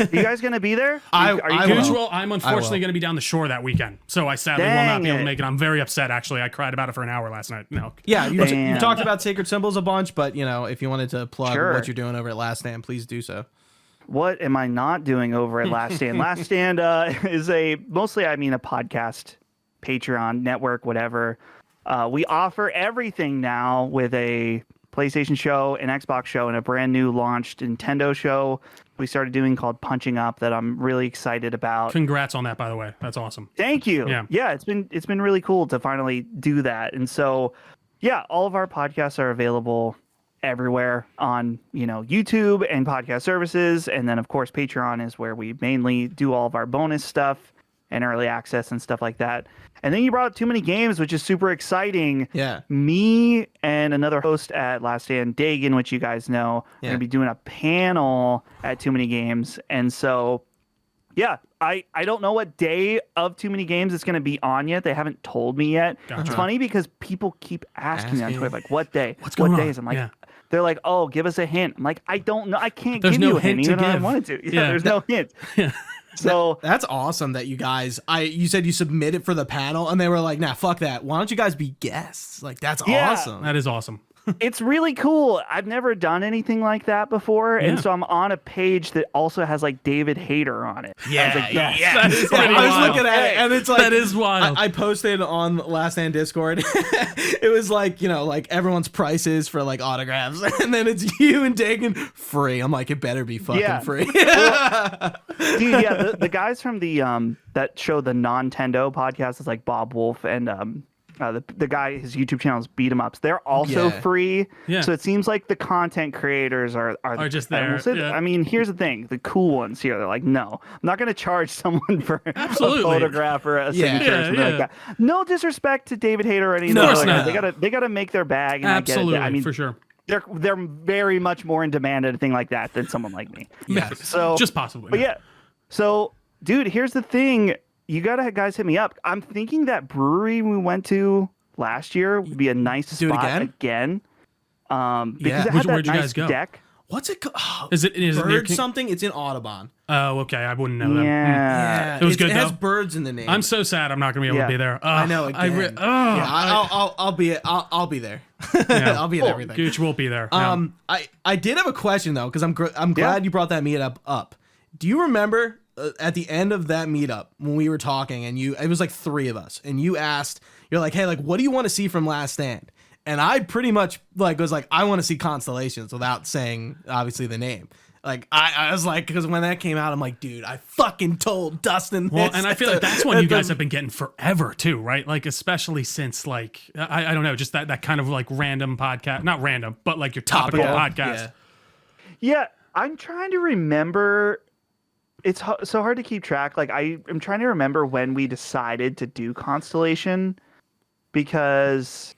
away. You guys gonna be there? I Are you will. Gooch will. I'm unfortunately will. going to be down the shore that weekend, so I sadly will not Dang be able to it. make it. I'm very upset. Actually, I cried about it for an hour last night. No. Yeah, you Damn. talked about Sacred Symbols a bunch, but if you wanted to plug Sure. what you're doing over at Last Stand, please do so. What am I not doing over at Last Stand? Last Stand is a podcast, Patreon, network, whatever. We offer everything now with a PlayStation show, an Xbox show, and a brand new launched Nintendo show we started doing called Punching Up that I'm really excited about. Congrats on that, by the way. That's awesome. Thank you. Yeah. It's been really cool to finally do that. And so, yeah, all of our podcasts are available everywhere on YouTube and podcast services, and then of course Patreon is where we mainly do all of our bonus stuff and early access and stuff like that. And then you brought up Too Many Games, which is super exciting. Yeah. Me and another host at Last Stand, Dagan, which you guys know, are Yeah. going to be doing a panel at Too Many Games. And so, yeah, I don't know what day of Too Many Games it's going to be on yet. They haven't told me yet. Gotcha. It's funny because people keep asking me on Twitter, like, what day? What's what going days? on? I'm like, Yeah. they're like, oh, give us a hint. I'm like, I don't know. I can't There's give no you a hint, hint to even if I give. wanted to. Yeah. There's no hint. So That's awesome that you guys. You said you submitted for the panel, and they were like, "Nah, fuck that. Why don't you guys be guests? Like that's Yeah. awesome." That is awesome. It's really cool. I've never done anything like that before, and so I'm on a page that also has like David Hayter on it. Yeah, I was like, yes. That is Yeah, pretty I was wild. looking at it, and it's like That is wild. I posted on Last Stand Discord. It was like, like everyone's prices for like autographs, and then it's you and Dagan free. I'm like, it better be fucking free. Dude, the guys from the that show, the Nintendo podcast, is like Bob Wolf and the guy, his YouTube channel is Beat 'em Ups. They're also free. Yeah. So it seems like the content creators are just there. I mean, here's the thing: the cool ones here, they're like, no, I'm not going to charge someone for Absolutely. a photograph or a signature or something like that. No disrespect to David Hayter or anything. No, like not. They gotta make their bag. And Absolutely, I get it. I mean, for sure. they're very much more in demand at a thing like that than someone like me. Yes. So Just possibly. but yeah, so dude, here's the thing: you gotta guys hit me up. I'm thinking that brewery we went to last year would be a nice Do it spot again? because Yeah. it had Where'd that you nice guys go? deck. What's it called? Oh, Is it near Bird King- something? It's in Audubon. Oh, okay. I wouldn't know them. Yeah. It was good, It has though. birds in the name. I'm so sad I'm not going to be able to be there. I know. Again. I'll be. I'll be there. I'll be at everything. Gooch will be there. Yeah. I did have a question though, because I'm glad you brought that meetup up. Do you remember at the end of that meetup when we were talking and it was like 3 of us, and you're like, hey, like, what do you want to see from Last Stand? And I pretty much was like, I want to see Constellations, without saying obviously the name. Like I was like, because when that came out, I'm like, dude, I fucking told Dustin this. Well, and I feel like that's one you guys have been getting forever too, right? Like, especially since like, I don't know, just that kind of like random podcast, not random, but like your topical podcast. Yeah, I'm trying to remember. It's so hard to keep track. Like I'm trying to remember when we decided to do Constellation, because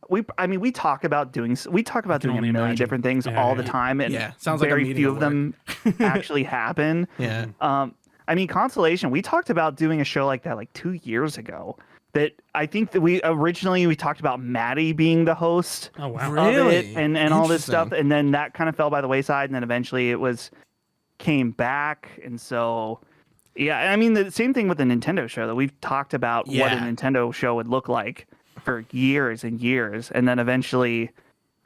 we talk about doing a only million imagine. different things all the time, and sounds like a very meeting few at of them actually happen. Yeah. I mean, Constellation, we talked about doing a show like that like 2 years ago. That I think that we talked about Maddie being the host Oh wow. of it and all this Interesting. stuff, and then that kind of fell by the wayside, and then eventually it came back. And so I mean, the same thing with the Nintendo show, that we've talked about what a Nintendo show would look like for years and years, and then eventually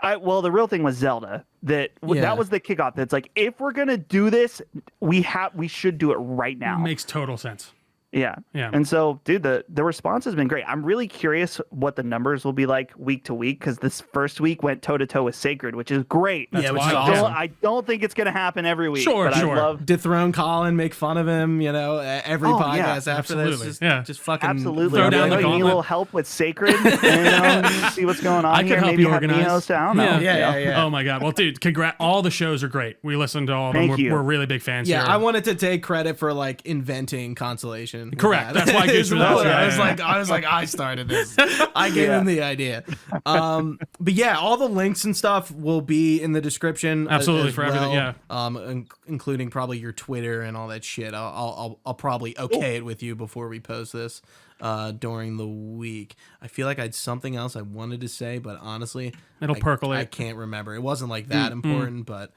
the real thing was Zelda. That was the kickoff. That's like, if we're gonna do this, we should do it right now. Makes total sense. Yeah. Yeah. And so, dude, the response has been great. I'm really curious what the numbers will be like week to week, because this first week went toe to toe with Sacred, which is great. That's which is wild. awesome. I don't think it's going to happen every week. Sure, but sure. I love Dethrone Colin, make fun of him, every podcast after absolutely. this. Yeah. Just fucking absolutely. Throw I'll be down like, the "Oh, you need a gauntlet." little help with Sacred, and see what's going on I here. could help Maybe you have me organize. host. I don't know. Yeah. Oh my god. Well, dude, congrats. All the shows are great. We listened to all of them. Thank you. We're really big fans Yeah, here. I wanted to take credit for like inventing Constellation. with Correct. that. That's why Gooch was Well, asking. I was Yeah, like, I started this. I gave him the idea. But yeah, all the links and stuff will be in the description. Absolutely, as for everything, well, yeah. including probably your Twitter and all that shit. I'll probably okay it with you before we post this during the week. I feel like I had something else I wanted to say, but honestly, It'll percolate. I can't remember. It wasn't like that important, but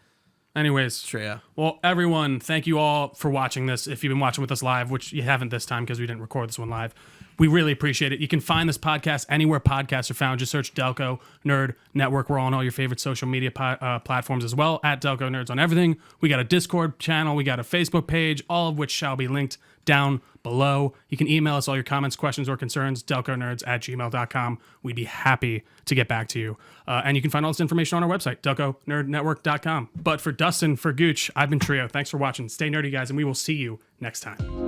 Anyways, Treya. Well, everyone, thank you all for watching this. If you've been watching with us live, which you haven't this time because we didn't record this one live, we really appreciate it. You can find this podcast anywhere podcasts are found. Just search Delco Nerd Network. We're on all your favorite social media platforms as well, at Delco Nerds on everything. We got a Discord channel. We got a Facebook page, all of which shall be linked down below. You can email us all your comments, questions, or concerns, delconerds@gmail.com. We'd be happy to get back to you. And you can find all this information on our website, delconerdnetwork.com. But for Dustin, for Gooch, I've been Trio. Thanks for watching. Stay nerdy, guys, and we will see you next time.